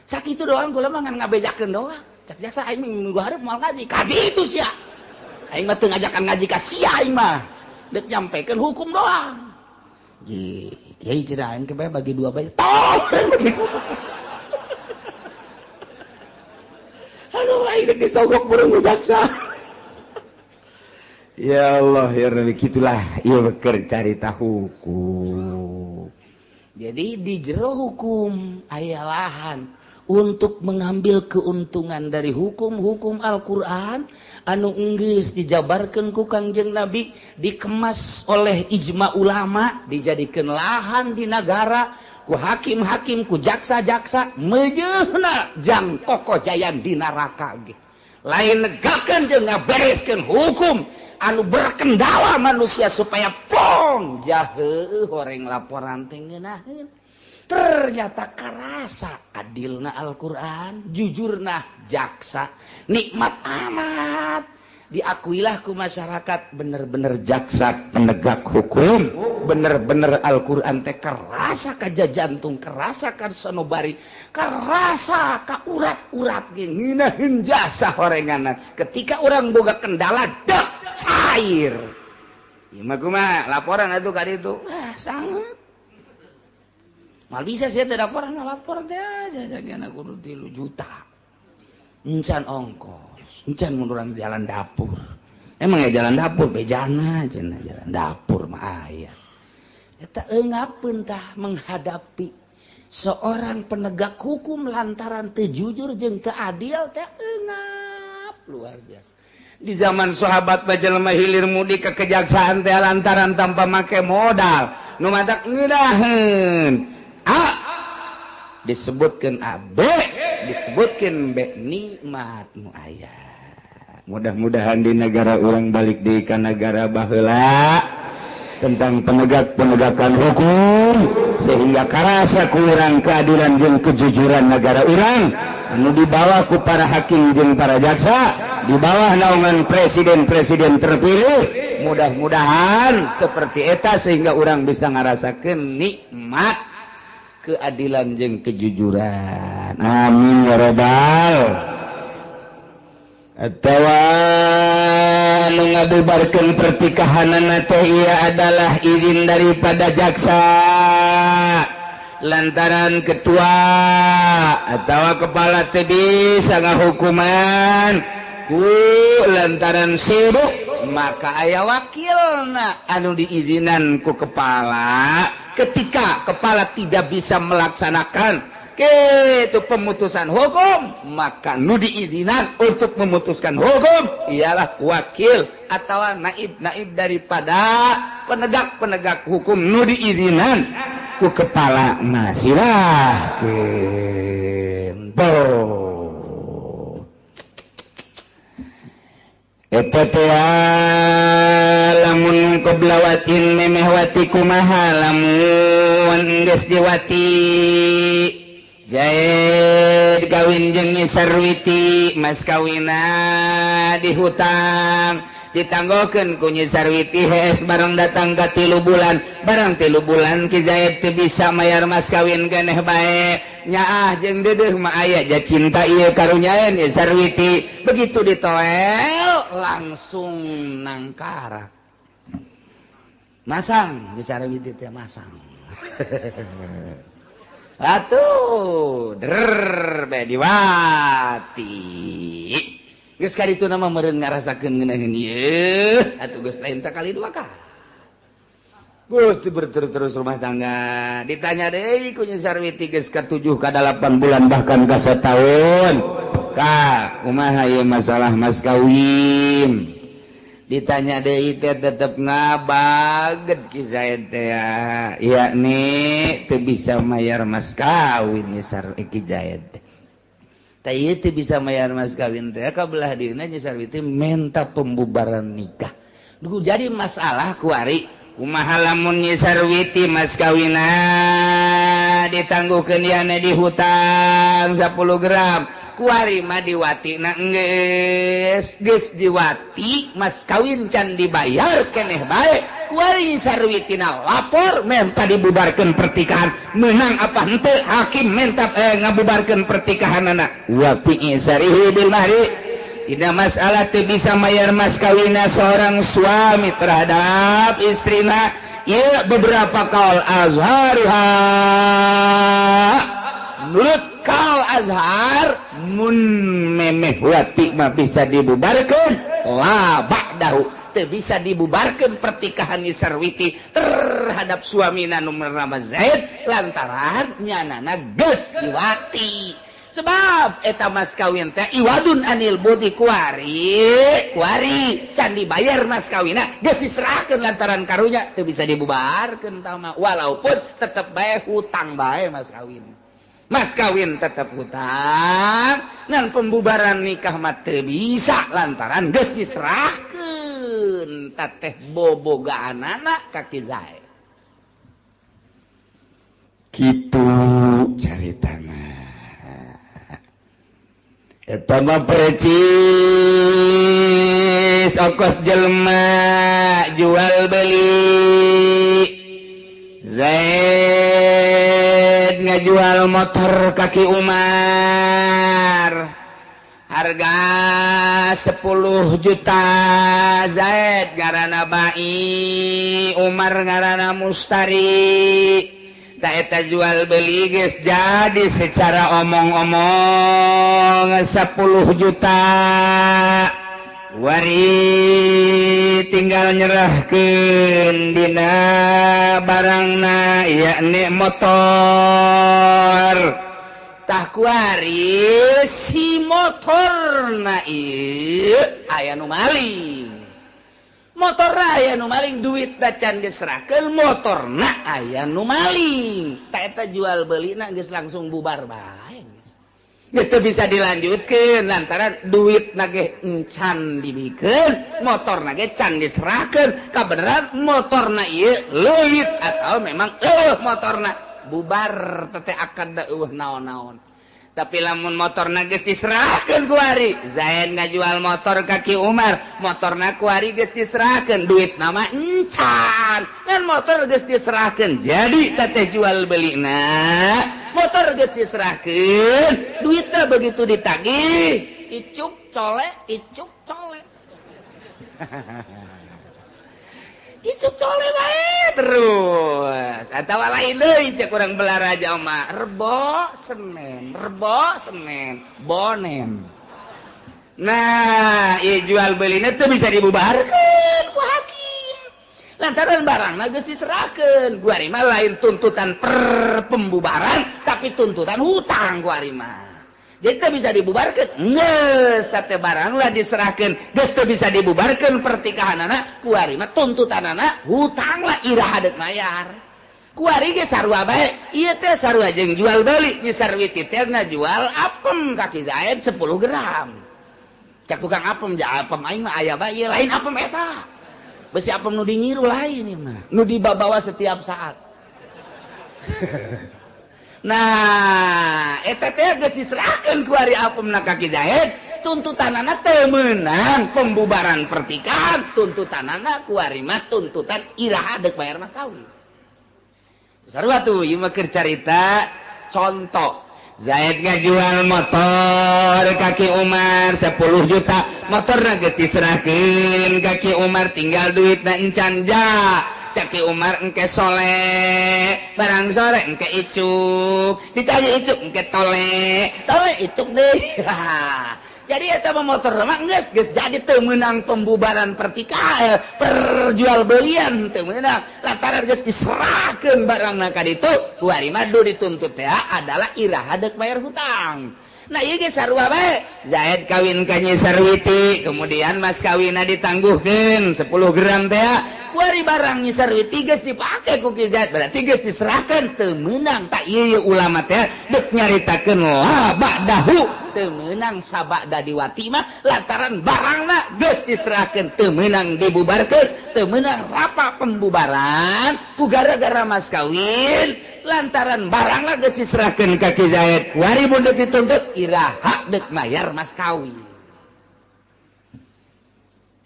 sakitu doang kula mah ngan ngabejakeun doang cak jaksa aing minggu hareup moal ngaji kadi itu sia aing mah teu ngajakan ngaji ka sia aing mah dek nyampekeun hukum doang kiai cenah aing kebae bagi dua bae tolong bagi dua aduh aing dek disogok burung jaksa ya Allah ya Rabbi gitulah ieu keur carita hukum jadi di jero hukum aya lahan untuk mengambil keuntungan dari hukum-hukum Al-Quran anu geus dijabarkeun ku Kangjeng Nabi dikemas oleh ijma ulama dijadikeun lahan di negara ku hakim-hakim ku jaksa-jaksa mejeuna jang kokojayan di neraka ge lain negakeun jeung ngabereskeun hukum anu berkendala manusia supaya plong jaheuh horeng laporan teh ngeunaheun ternyata karasa adilna Al-Quran jujurna jaksa nikmat amat diakuilah ku masyarakat bener-bener jaksa penegak hukum bener-bener Al-Quran teh karasa ka jantung karasa ka sanubari karasa ka urat-urat ge ngeunaheun jasa horenganan ketika orang boga kendala dek cair ieu mah kumaha laporan atuh ka ditu sangat mal bisa saya teh laporan lapor teh aja jagana kudu 3 juta encan ongkos encan mun urang jalan dapur emang ya jalan dapur bejana cenah jalan dapur mah aya eta eungapeun tah menghadapi seorang penegak hukum lantaran teu jujur jeung teu adil teh eungap luar biasa di zaman sahabat bajelema hilir mudik ke kejaksaan teh lantaran tanpa make modal nu matak ngeudaheun A disebutkan A B disebutkan B nikmat nu aya mudah-mudahan di negara orang balik deui ka negara baheula tentang penegakan hukum sehingga karasa ku urang keadilan jeung kejujuran negara urang anu dibawa ku para hakim jeung para jaksa di bawah naungan presiden-presiden terpilih mudah-mudahan seperti eta sehingga urang bisa ngarasakeun nikmat keadilan jeung kejujuran amin ya rabbal atawa anu ngabubarkeun pertikahanana teh ieu adalah izin daripada jaksa lantaran ketua atawa kepala teh bisa ngahukuman ku lantaran sibuk maka aya wakilna anu diizinan ku kepala ketika kepala tidak bisa melaksanakan itu pemutusan hukum maka nu diizinan untuk memutuskan hukum ialah wakil atau naib daripada penegak hukum nu diizinan ku kepala silahkeun eta teh lamun qoblawatin memehwati kumaha lamun geus diwati Zaid kawin jeung Nyi Sarwiti mas kawina dihutang ditanggokeun ku Nyi Sarwiti hees bareng datang ka 3 bulan barang 3 bulan Ki Zaid teu bisa mayar mas kawin keneh bae nyaah jeung deudeuh mah aya ja cinta ieu karunya Nyi Sarwiti begitu ditoel langsung nangkara masang Nyi Sarwiti teh masang atuh der bae diwati geus kaditu nama meureun ngarasakeun ngeunaheun ieu atuh geus lain sakali 2 kali berterus-terus rumah tangga. Ditanya deui ku Nyi Sarwiti geus ka 7 ka 8 bulan bahkan ka setahun. Ka, kumaha ieu masalah mas kawin? Ditanya deui teh tetep ngabaget Ki Zaid teh ya. Yakni teu bisa mayar mas kawin Nyi Sarwiti Ki Zaid teh. Tah ieu teu bisa mayar mas kawin teh ka belah dieuna Nyi Sarwiti minta pembubaran nikah. Duh jadi masalah kuari. Kumaha lamun Nyi Sarwiti mas kawina ditangguhkeun diana di hutang 10 gram. Kuari mah diwatina geus diwati mas kawin can dibayar keneh bae. Kuari Nyi Sarwitina lapor minta dibubarkeun pertikahan. Menang apa henteu hakim minta ngabubarkeun pertikahanana. Wa fi isarihi bil mahri. Tidak masalah tu bisa mayar mas kawina seorang suami terhadap istrina. Ya beberapa kaul azharha. Menurut kaul azhar mun memeh wati mah bisa dibubarkan la ba'dahu. Teu bisa dibubarkan pertikahan Nyi Sarwiti terhadap suamina nu bernama Zaid lantaran nyanana geus diwati. Sebab eta mas kawin teh iwadun anil budi kuari can dibayar mas kawina geus diserahkeun lantaran karunya teu bisa dibubarkeun tah mah walaupun tetep bae hutang bae mas kawin tetep hutang ngan pembubaran nikah mah teu bisa lantaran geus diserahkeun tah teh bobogaanana ka Ki Zaid kitu caritana. Eta mah precis ongkos jelema jual beli. Zaid ngajual motor kaki Umar harga 10 juta. Zaid ngaranna Bai, Umar ngaranna Mustari. Tak eta jual beli geus jadi secara omong-omong 10 juta. Wari tinggal nyerahkeun dina barangna yakni motor. Tah kuari si motorna ieu aya nu maling. Motorna aya nu maling duit da can diserahkeun motorna aya nu maling. Ta eta jual beulina geus langsung bubar bae geus. Geus teu bisa dilanjutkeun lantaran duitna ge encan dibikeun, motorna ge can diserahkeun. Kabeneran motorna ieu leuwit atau memang motorna bubar teh akad da naon-naon. Tapi lamun motorna geus diserahkeun ku ari, Zaid ngajual motor kaki Umar, motorna ku ari geus diserahkeun, duit nama encan. Ngan motor geus diserahkeun, jadi teh jual belina, motor geus diserahkeun, duitna begitu ditagih, icuk colek. Icuk colek bae terus. Atawa lain deui cek urang Balaraja mah rebo semen, bonen. Nah, ieu jual beulina teu bisa dibubarkeun ku hakim. Lantaran barangna geus diserahkeun. Guari mah lain tuntutan per pembubaran tapi tuntutan hutang guari mah. Jadi teu bisa dibubarkeun. Geus teh barang lah diserahkeun, geus teu bisa dibubarkeun pertikahanana, kuari mah tuntutanana hutang lah ira hadeup mayar. Kuari ge sarua bae, ieu teh sarua jeung jual beuli. Nyi Sarwiti teh ngajual apem kaki Zaid 10 gram. Cak tukang apem ja apem aing mah aya bae, ieu lain apem eta. Besi apem nu dingiru lain ieu mah, nu dibawa setiap saat. Nah, eta teh geus diserahkeun ku ari apemna kaki Zaid, tuntutanana teu meunang pembubaran pertikahan, tuntutanana ku ari mah tuntutan iraha deuk bayar mas kawin. Sarua tuh ieu mah keur carita contoh. Zaid ngajual motor kaki Umar 10 juta, motorna geus diserahkeun kaki Umar, tinggal duitna encan ja. Caki Umar engke soleh, barang sore engke icuk, ditanya icuk engke tole icuk deh. jadi eta motor mah geus jadi teu meunang pembubaran pertikahan perjualbelian teu meunang lantaran geus diserahkeun barangna ka ditu kuari mah dituntut teh adalah iraha deuk bayar hutang. Nah ieu ge sarua bae Zaid kawin ka Nyi Sarwiti kemudian mas kawinna ditangguhkeun 10 gram teh kuari barang Nyi Sarwiti geus dipake ku Ki Zaid berarti geus diserahkeun teu meunang tak ieu ulama teh deuk nyaritakeun laba dahu teu meunang sabada diwati mah lantaran barangna geus diserahkeun teu meunang dibubarkeun teu meunang rapa pembubaran ku gara-gara mas kawin lantaran barangna geus diserahkeun ka Ki Zaid kuari mun deuk dituntut iraha deuk mayar mas kawin.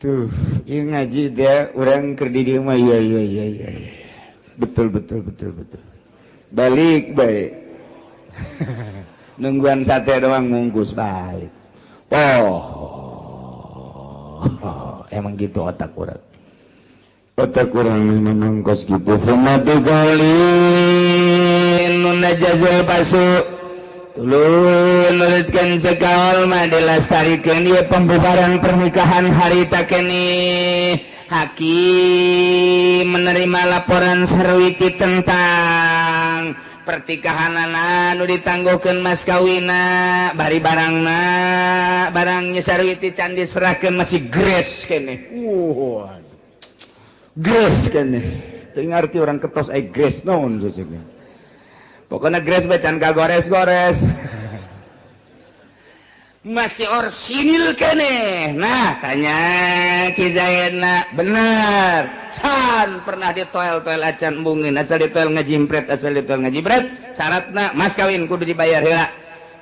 Tuh, ieu ngaji dia urang keur di dieu mah iya. Betul. Balik bae. Nungguan sate doang ngungkus balik. Emang gitu otak urang. Otak urang memang kos gitu. Sumatu qalin nun najazul pasu. Tulun nurutkeun sekaol mah dilestarikeun ieu pembubaran pernikahan harita kene. Hakim menerima laporan Sarwiti tentang pertikahanana nu ditangguhkeun mas kawina bari barangnya Sarwiti can diserahkeun masih gres kene. Gres kene. Teu ngarti orang ketos aya gres naon sesegna. Pokoknya gres bacan kagores-gores. Masih orsinil kene. Nah, tanya Ki Zaidna, benar. Can pernah ditoel-toel acan bungin, asal ditoel ngajimpret, syaratna mas kawin kudu dibayar heula.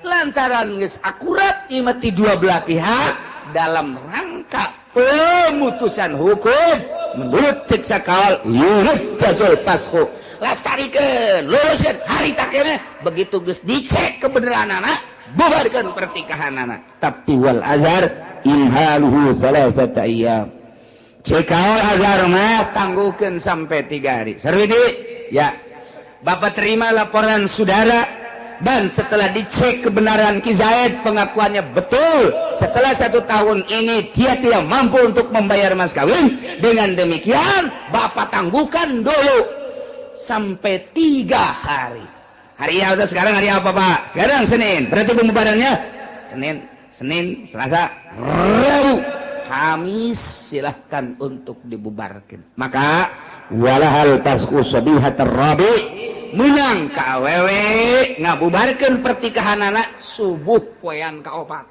Lantaran geus akurat ieu mah ti dua belah pihak dalam rangka pemutusan hukum menurut cek sakal yurjazul pashu. Lastarikeun, luluskeun harita keneh begitu geus dicek kebenaranana bubarkeun pertikahanana. Tapi wal azhar imhaluhu salasata ayyam. Cekal azhar mah tangguhkeun sampai 3 hari. Sarwiti, ya. Bapak terima laporan saudara dan setelah dicek kebenaran Ki Zaid pengakuannya betul. Setelah 1 tahun ini dia tidak mampu untuk membayar mas kawin. Dengan demikian Bapak tangguhkan dulu sampai 3 hari. Hari apa sekarang? Hari apa Pak? Sekarang Senin. Berarti pembubarannya Senin, Selasa, Rabu, Kamis silahkan untuk dibubarkan. Maka walahal tasku sabihatar rabi menang ka awewe ngabubarkeun pertikahan anak subuh poean kaopat.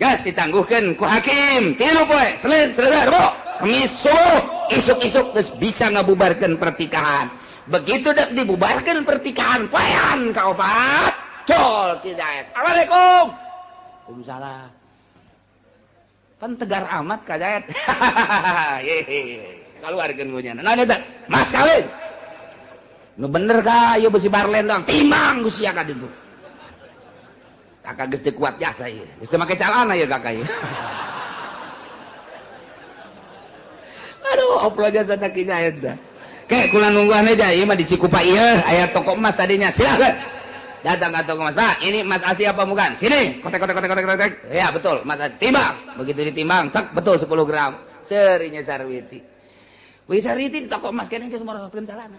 Gas ditangguhkeun ku hakim 3 poe Senin, Selasa, Rabu, Kamis subuh isuk-isuk geus bisa ngabubarkeun pertikahan. Begitu dak dibubarkeun pertikahan poean kaopat col Ki Zaid. Assalamualaikum. Waalaikumsalam. Pan tegar amat Ka Zaid. Kaluarkeun punyana. Naon eta? Mas kawin. Nu bener ka ieu besi barlen doang. Timbang ku sia ka ditu. Kakak geus teu kuat jasa ieu. Geus teu make calana ieu kakak ieu. Aduh, oplo jasa Ki Zaid dah. Kayak kula nungguan aja, ieu mah di Cikupa ieu aya toko emas tadinya. Silakan. Datang ke toko emas. Pak, ini emas asli apa bukan? Sini. Kotek. Ya, betul. Emas asli. Timbang. Begitu ditimbang, tak betul 10 gram. Serinya Sarwiti. Wih Sarwiti di toko emas kene geus morosotkeun calana.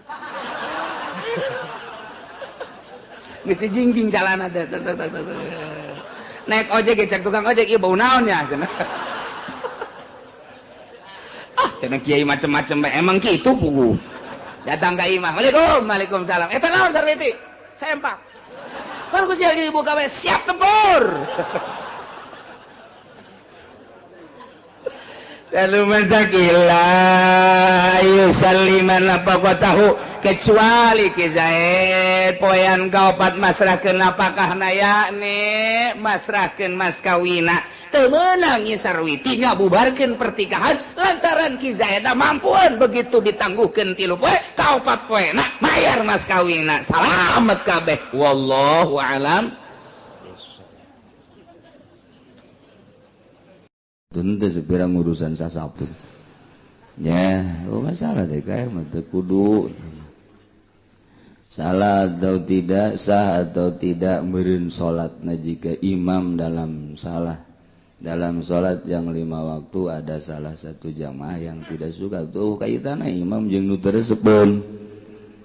Geus dijingjing calana teh. Naik ojek cek tukang ojek ieu bau naon nya cenah. Cenah kiai macem-macem emang kitu pugu. Datang ka imah. Waalaikumsalam. Eta naon Sarwiti? Sempak. Kan ku sia ibu gawe siap tempur. Lalu mentakillah yusalliman apa kau tahu kecuali Ki Zaid poean kaopat masrahkeun apakah naya ne masrahkeun mas kawina teu meunang Nyi Sarwiti ngabubarkeun pertikahan lantaran Ki Zaid mampuan begitu ditangguhkeun 3 poe kaopat poena mayar mas kawina. Salamet kabeh wallahu alam. Tentu sepirang urusan sasapun. Ya, masalah deh kayak mata kudu. Salah atau tidak, sah atau tidak meureun salatna jika imam dalam salah. dalam sholat yang 5 waktu ada salah satu jamaah yang tidak suka tuh kaitanna imam jeung nu teresepeun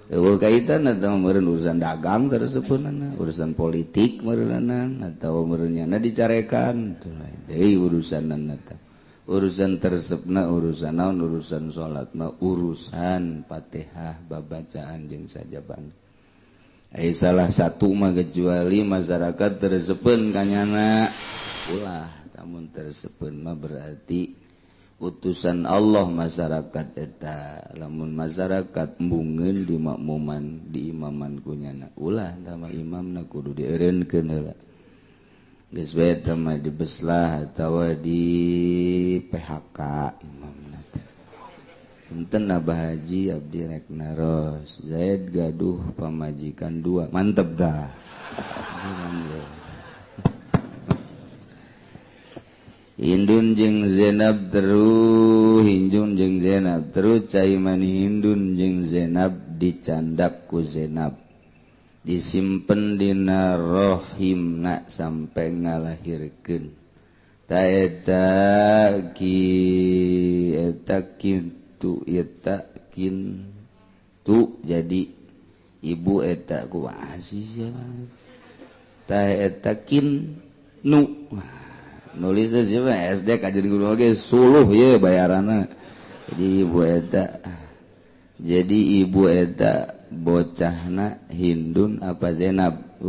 teu kaitan atau meureun urusan dagang teresepeunana urusan politik meureunana atau meureunnyana dicarekan teu lain deui urusanana teh urusan tersebna urusan naon urusan sholat mah urusan Fatihah babacaan jeung sajaban salah satu mah kecuali masyarakat tersepen kanyana ulah namun tersepen mah berarti utusan Allah masyarakat eta lamun masyarakat embungeun di makmuman di imaman kunyana ulah tama imamna kudu dieureunkeun heula geus bae teh mah dibeslah atawa di PHK imamna teh punten Abah Haji abdi rek naros Zaid gaduh pamajikan 2 mantep dah Hindun jeung Zainab terus Hindun jeung Zainab terus cai mani Hindun jeung Zainab dicandak ku Zainab disimpen dina rohimna sampai ngalahirkeun ta eta kintu jadi ibu eta kumaha sih ta eta nu nulis siapa SD kajian guru oge suluh ye bayaranna jadi ibu eta bocahna Hindun apa Zainab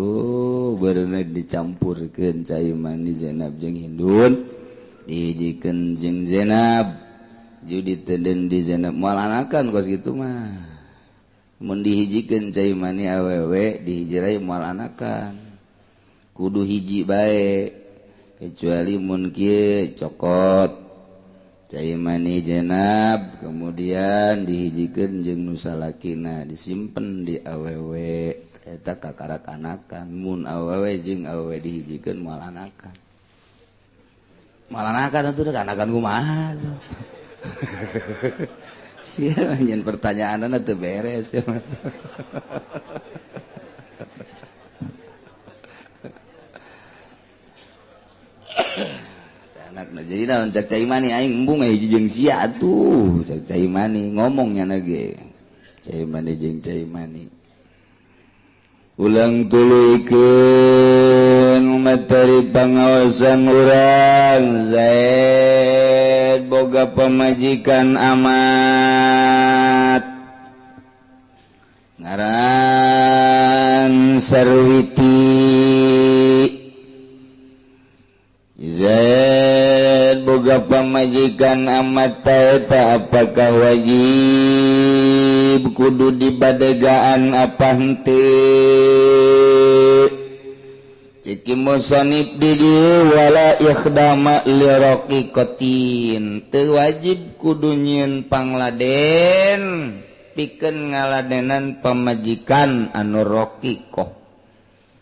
berenang dicampurkeun cai mani Zainab jeung Hindun dihijikeun jeung Zainab jadi tenden di Zainab moal anakan kos gitu mah mun dihijikeun cai mani awewe dihijirai moal anakan kudu hiji bae kecuali mun kieu cokot cai mani Zainab kemudian dihijikeun jeung nu salakina disimpen di awewe eta kakarak anakan mun awewe jeung awewe dihijikeun moal anakan atuh anakan kumaha sia nyen pertanyaanna teu beres ya anakna jadi naon cak cai mani aing embung hiji jeung sia atuh cak cai mani ngomongnya ge cai mani jeung cai mani ulang tuluykeun materi pangaosan urang Zaid boga pamajikan amat ngaran Sarwiti Zaid boga pamajikan amat eta apakah wajib kudu dibadegaan apa henteu ciki musonib di dieu wala ikhdama li raqiqatin teu wajib kudu nyieun pangladen pikeun ngaladenan pamajikan anu raqiqah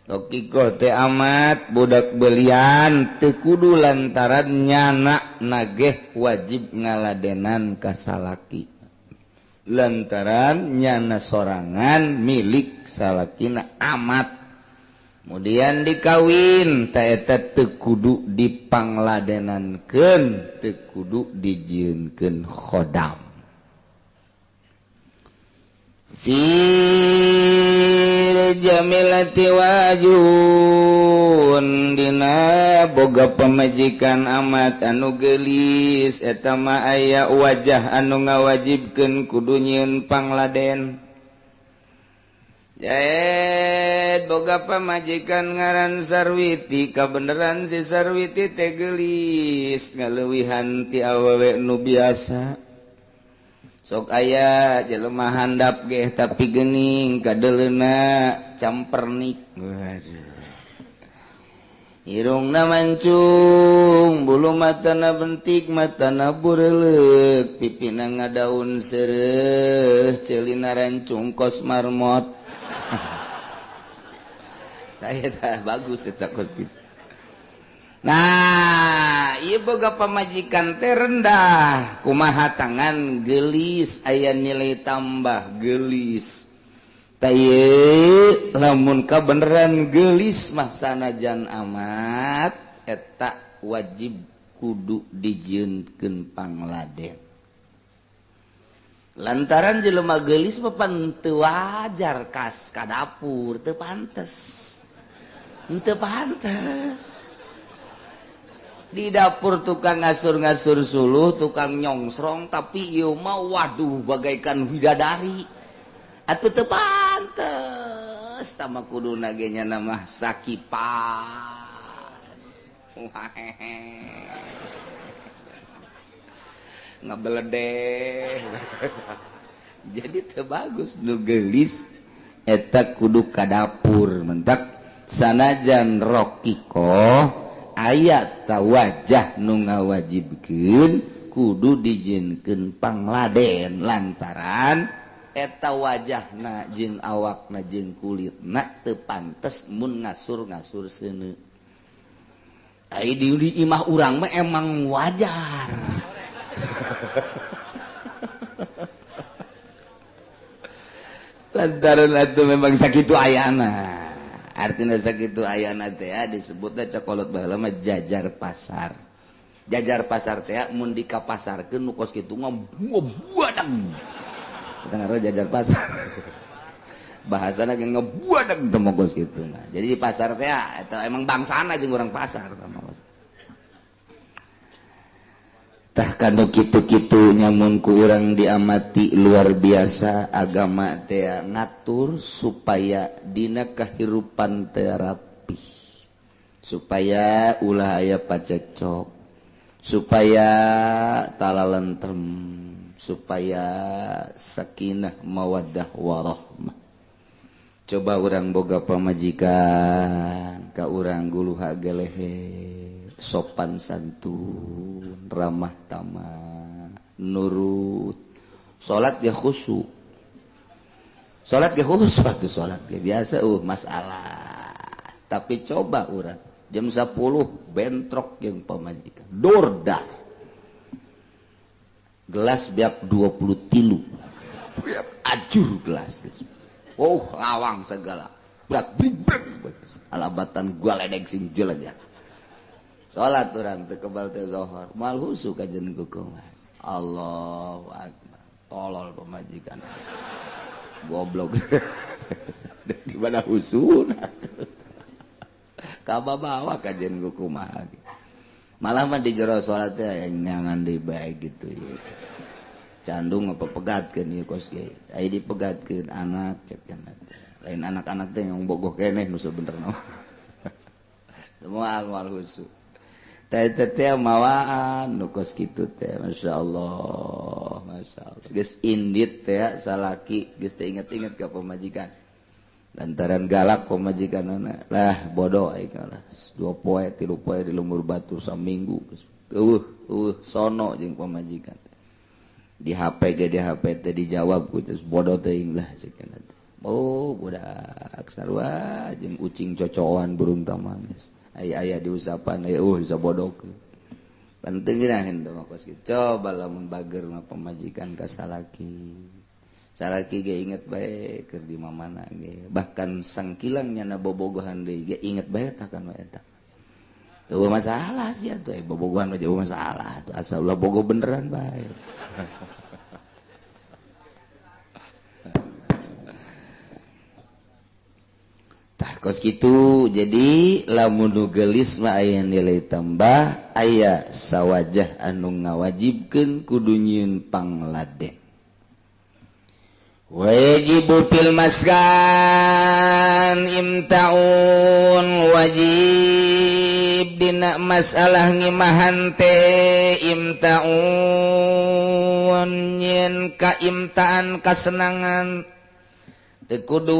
Rokiko teh amat budak belian teu kudu lantaran nyana nageh wajib ngaladenan ka salaki lantaran nyana sorangan milik salakina amat kemudian dikawin ta eta teu kudu dipangladenankeun teu kudu dijieunkeun khodam fil jamilati wajun dina boga pamajikan amat anu geulis eta mah aya wajah anu ngawajibkeun kudu nyieun pangladen Jaed boga pamajikan ngaran Sarwiti kabeneran si Sarwiti teh geulis ngaleuwihan ti awewe nu biasa sok aya jelema handap ge tapi geuning kadeleuna campernik waduh irungna mancung bulu matana bentik matana bureuleuh pipina ngadaun seureuh ceulina rancung kos marmot eta bagus eta kos gitu. Nah, ieu boga pamajikan teh rendah, kumaha tangan geulis aya nilai tambah geulis. Ta ieu lamun kabeneran geulis mah sanajan amat eta wajib kudu dijieunkeun pangladen. Lantaran jelema geulis papan teu wajar kas ka dapur, teu pantes. Teu pantes. Di dapur tukang ngasur-ngasur suluh, tukang nyongsrong, tapi ieu mah waduh bagaikan widadari. Atuh teu pantes, tama kuduna ge nya nama sakipas. Ngabeledeh. Jadi teu bagus nu geulis eta kudu ka dapur mentak sanajan rokiko aya tawajah nu ngawajibkeun kudu dijieunkeun pangladen lantaran eta wajahna jeung awakna jeung kulitna teu pantes mun ngasur-ngasur seuneu. Ai di imah urang mah emang wajar. Lantaran atuh memang sakitu ayana. Artinya sakitu ayana teh disebutna cakolot baheula mah jajar pasar. Jajar pasar teh mun dikapasarkeun nu kos kitu mah buadag. Kita ngaranna jajar pasar. Bahasana ge ngebuadag teh mah kos kitu mah. Jadi di pasar teh eta emang bangsana jeung urang pasar tah mah. Tah kanu kitu-kitu nyamun ku urang diamati luar biasa agama teh ngatur supaya dina kahirupan teh rapih, supaya ulah aya pacekcok, supaya talalentrem, supaya sakinah mawaddah warahmah. Coba urang boga pamajikan ka urang guluha gelehe, sopan santun, ramah tamah, nurut, salat ge khusyuk. Salat ge khusyuk atuh salat ge biasa masalah. Tapi coba urang jam 10 bentrok jeung pamajikan. Dordar. Gelas biak 23. Biak ajur gelas. Oh, lawang segala. Brak brek. Alabatan gua ledeg sing jual aja. Salat urang teu kebal teu zohor, moal husu kajen kukuman. Allahu akbar. Tolol pamajikan. Goblok. Di mana husuna? Ka bawa kajen kukuman. Malah mah di jero salat teh nyangan deui bae gitu ya. Candung apa pegatkeun ieu kos ge. Aya dipegatkeun anak cek kana. Lain anak-anak teh yang bogoh keneh nu sebenarna. Semua moal husu. Teh mawaan nu kos kitu teh masyaallah geus indit teh salaki geus teh inget-inget ka pamajikan lantaran galak pamajikanana lah bodoh ai kalah 2 poe 3 poe di lembur batur saminggu geus sono jeung pamajikan di HP ge di HP teh dijawab ku terus bodoh teuing lah cenah oh budak sarua jeung ucing cocoan burung tamanes aya diusapan aya bisa bodokeun penting nah henteu mah kos kitu coba lamun bager mah pamajikan ka salaki ge inget bae keur di mamana ge bahkan sangkilang nyana bobogohan deui ge inget bae tah kan eta teu masalah sih atuh bobogohan mah jauh masalah atuh asal ulah bogo beneran bae. Kos kitu jadi lamun nu geulis mah aya nilai tambah aya sawajah anu ngawajibkeun kudu nyieun pangladen. Wajibu fil maskan imtaun wajib dina masalah ngimahan teh imtaun nyieun kaimtaan kasenangan teu kudu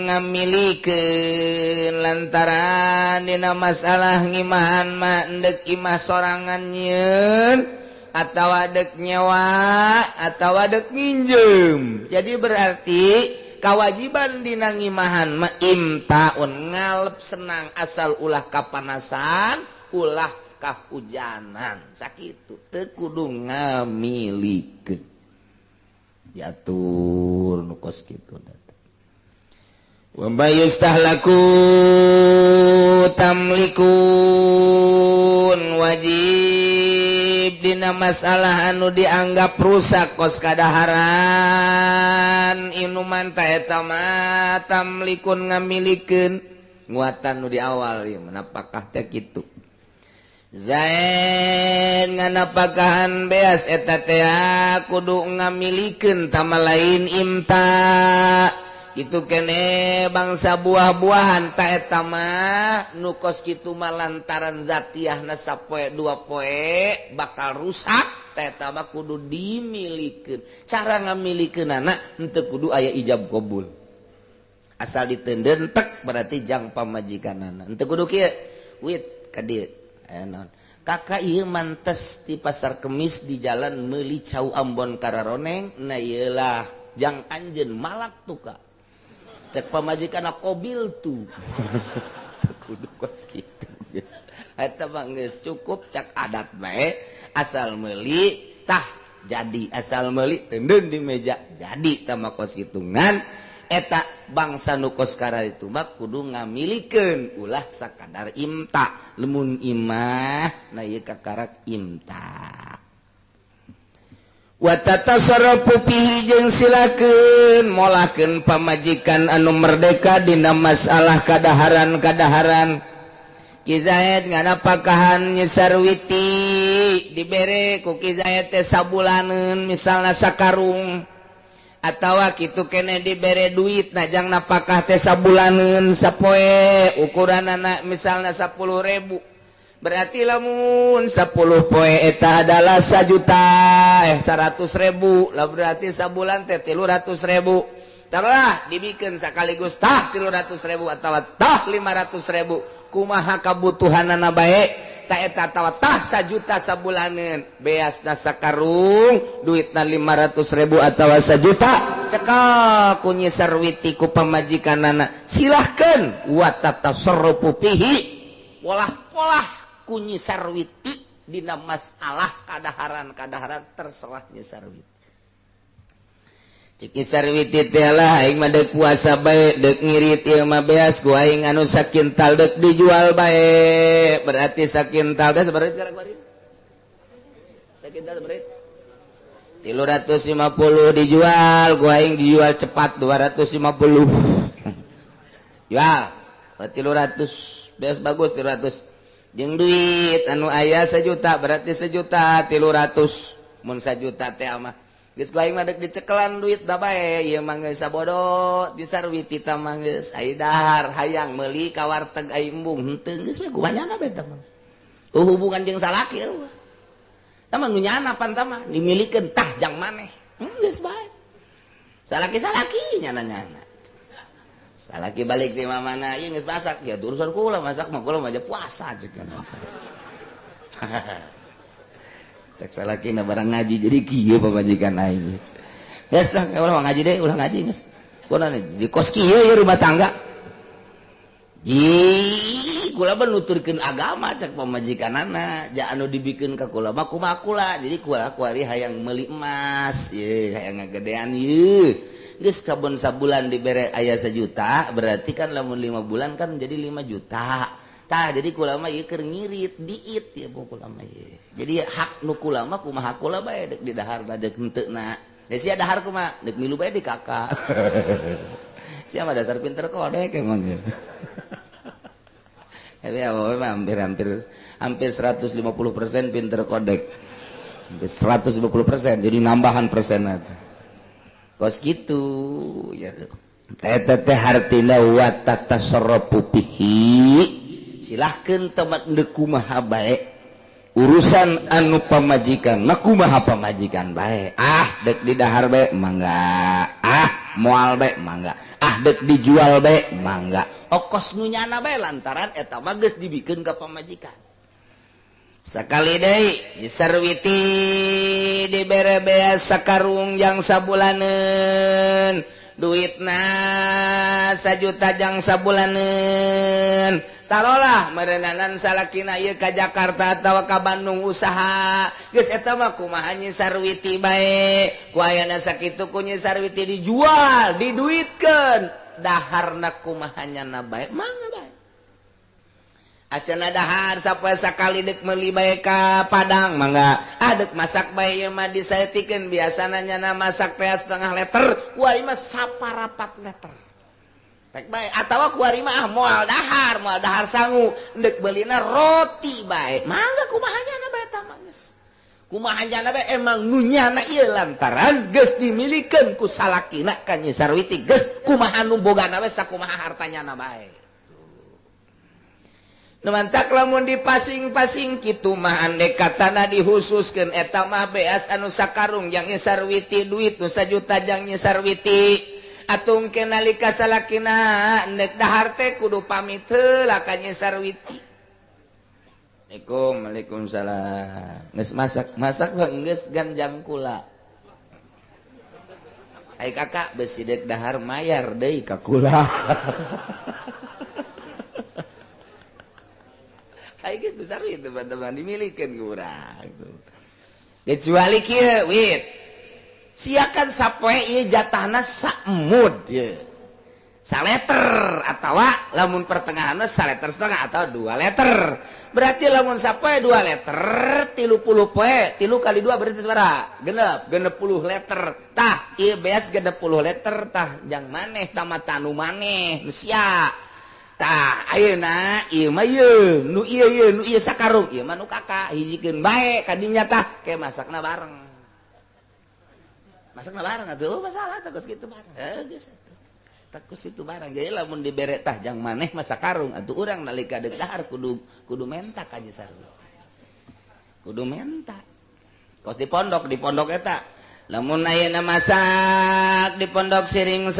ngamilikeun lantaran dina masalah ngimahan mah endek imah sorangan nyieun atawa dek nyewa atawa dek minjem. Jadi berarti kewajiban dina ngimahan mah imtaun ngalep senang asal ulah kapanasan ulah kahujanan sakitu teu kudu ngamilikeun diatur nu kos kitu. wa bayustahlaku tamlikun wajib dina masalah anu dianggap rusak kos kadaharan inuman ta eta mah tamlikun ngamilikeun nguatan nu di awal ieu apakah teh kitu zain nganapakahan beas eta teh kudu ngamilikeun tama lain imta itu kene bangsa buah-buahan ta eta mah nu kos kitu mah lantaran zatiahna sapoe dua poe bakal rusak ta eta mah kudu dimilikeun cara ngamilikeunana henteu kudu aya ijab qabul asal diteundeun tek berarti jang pamajikanana henteu kudu kieu wit ka dieu aya naon kakak ieu mantes di pasar kemis di jalan meuli cau Ambon Kararoneng na ieulah jang anjeun malak tuka cek pamajikan kobil tuh kudu kos gitu geus eta mah geus cukup cak adat bae asal meuli tah jadi asal meuli teundeun di meja jadi tah mah kos kitungan eta bangsa nu kos kara itu mah kudu ngamilikeun ulah sakadar imta lemun imah na ieu kakarak imta wa tatasarrafu fihi jeung silakeun molahkeun pamajikan anu merdeka dina masalah kadaharan-kadaharan Ki Zaid nganapakahan nyesarwiti dibere ku Ki Zaid teh sabulaneun misalna sakarung atawa kitu kene dibere duit najang napakah teh sabulaneun sapoe ukuranana misalna 10.000 berarti lamun 10 poe eta adalah 1 juta 100.000 lah berarti sabulan teh 300.000 taruhlah dibikeun sakaligus tah 300.000 atawa tah 500.000 kumaha kabutuhanana bae ta eta atawa tah 1 juta sabulaneun beasna sakarung duitna 500.000 atawa 1 juta cekal ku nyisarwiti ku pamajikanana silahkeun wa tatasarrufu fihi polah-polah kunyi sarwiti dina masalah kadaharan-kadaharan terserah nyisarwiti cik nyisarwiti teh lah aing mah deuk puasa bae deuk ngirit ieu mah beas ku aing anu sakintal deuk dijual bae berarti sakintal teh sabaraha cara kuari sakintal sabaraha 350 dijual ku aing dijual cepat 250 jual 300 beas bagus 300 jeung duit anu aya 1 juta berarti 1 juta 300 mun 1 juta teh mah geus ku aing mah deuk dicekelan duit da bae ieu mah geus sabodo disarwiti tah mah geus ai dahar hayang meuli ka warteg ai embung henteu geus we kumanyana bae tah mah hubungan jeung salaki eueuh tah mah nu nyana pan tah mah dimilikeun tah jang maneh geus bae salaki-salaki nyana-nyana salaki balik di mana ieu geus masak ya urusan kula masak mah kula mah puasa cek cek salakina barang ngaji jadi kieu pamajikan aing geus lah ulah ngaji deh ulah ngaji geus kunaon di kos kieu ya rumah tangga kula mah nuturkeun agama cek pamajikanana ja anu dibikeun ka kula mah kumaha kula jadi kula kuari hayang meuli emas ye hayang ngagedean ieu geus sabun sabulan dibere aya 1 juta berarti kan lamun 5 bulan kan jadi 5 juta tah jadi kula mah ieu keur ngirit diit ya kula mah ieu jadi hak nu kula mah kumaha kula bae deuk di daharna deuk henteuna da sia dahar kumaha deuk milu bae di kakak sia mah dasar pinter kodek emang ya tapi apa hampir 150% pinter kodek hampir 150% jadi nambahan persen kos gitu ya eta teh hartina wa tatasarrafu fihi silahkeun temat deuk kumaha bae urusan anu pamajikan na kumaha pamajikan bae deuk didahar bae mangga moal bae mangga deuk dijual bae mangga okos nu nyana bae lantaran eta mah geus dibikeun ka pamajikan sakali deui disarwiti dibere beas sakarung jang sabulaneun duitna 1 juta jang sabulaneun tarolah merenangan salakina ieu ka Jakarta atawa ka Bandung usaha geus eta mah kumaha nyisarwiti bae ku ayana sakitu ku nyisarwiti dijual diduitkeun daharna kumaha na bae mangga bae acan dahar sapoe sakali dek meuli bae ka Padang mangga adek masak bae ieu mah disaetikeun biasana nyana masak teh setengah liter kuari mah saparapat liter rek bae atawa kuari mah moal dahar sangu dek beulina roti bae mangga kumaha nyana bae tah mah geus kumaha nyana bae emang nu nyana ieu lantaran geus dimilikeun ku salakina ka Nyi Sarwiti geus kumaha nu bogana we sakumaha hartanya na bae numantak lamun dipasing-pasing kitu mah andai katana dihususkeun eta mah beas anu sakarung yang Nyi Sarwiti duit nu sajuta jang Nyi Sarwiti atungkeun nalika salakina nek dahar teh kudu pamit heula ka Nyi Sarwiti. Waalaikumsalam. Geus masak mah geus ganjang kula. Ai kakak besi dek dahar mayar deui ka kula. Ai geus besar itu teman-teman dimilikeun ku urang gitu. Kecuali kieu wit. Siakan sapoe ieu jatahna saemud ye. Saleter atawa lamun pertengahanna saleter setengah atau 2 liter. Berarti lamun sapoe 2 liter 30 poe 3 kali 2 berarti sabaraha? Genep 60 liter. Tah ieu beas 60 liter tah jang maneh tamata nu maneh nu sia. Tah ayeuna ieu mah ieu nu ieu sakarung ieu mah nu kakak hijikeun bae ka dinya tah ke masakna bareng atuh masalah takos kitu bareng geus atuh takos itu bareng jadi lamun dibere tah jang maneh mah sakarung atuh urang nalika deuk dahar kudu menta ka Nyi Sarwiti kudu menta kos di pondok eta lamun ayeuna masak di pondok siring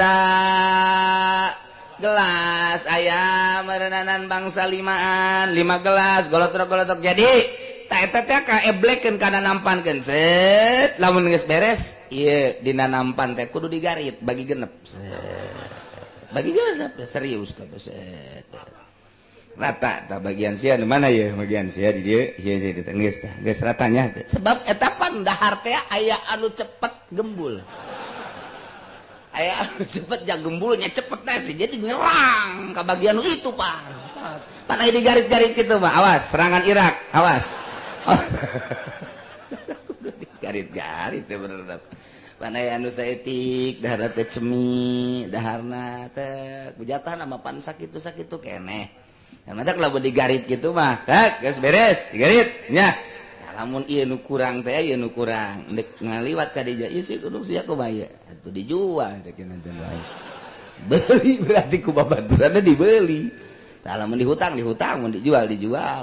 gelas ayam merenanan bangsa 5 gelas golotok jadi tak eta teh ka eblekeun kana nampankeun set lamun geus beres ieu dina nampan teh kudu digarit bagi genep bagi genep serius teh set rata tah bagian sia di mana ye bagian sia di dieu ieu geus tah geus ratanya teh sebab eta pan dahar teh aya anu cepet gembul aya cepet jak gembulnya cepet teh sih jadi nyerang ke bagian itu pan aya digarit-garit gitu mah awas serangan Irak awas garit-garit ya bener pan aya anu saeutik dahar teh cemi daharna teh kujatan sama pan sakitu keneh matak lamun digarit gitu mah tak geus beres digarit nya lamun ieu nu kurang teh ieu nu kurang dek ngaliwat ka dieu ieu sih kudu sia kumaha atuh dijual ceuk nanti bae beuli berarti ku babaturanna dibeli tah lamun dihutang mun dijual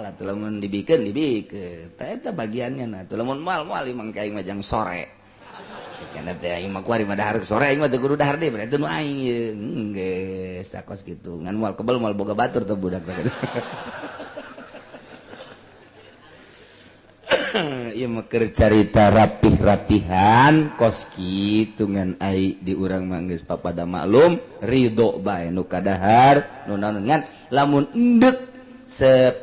atuh lamun dibikeun tah eta bagiannya nah atuh lamun moal imang ka aing mah jang sore kana teh aing mah kuari mah dahar sore aing mah teu kudu dahar deui berarti nu aing ieu geus takos kitu ngan moal kebel moal boga batur teh budak teh ieu mah keur carita rapih-rapihan kos kitu ngan ai di urang mah geus papada maklum ridho bae nu kadahar nu naon ngan lamun endeuk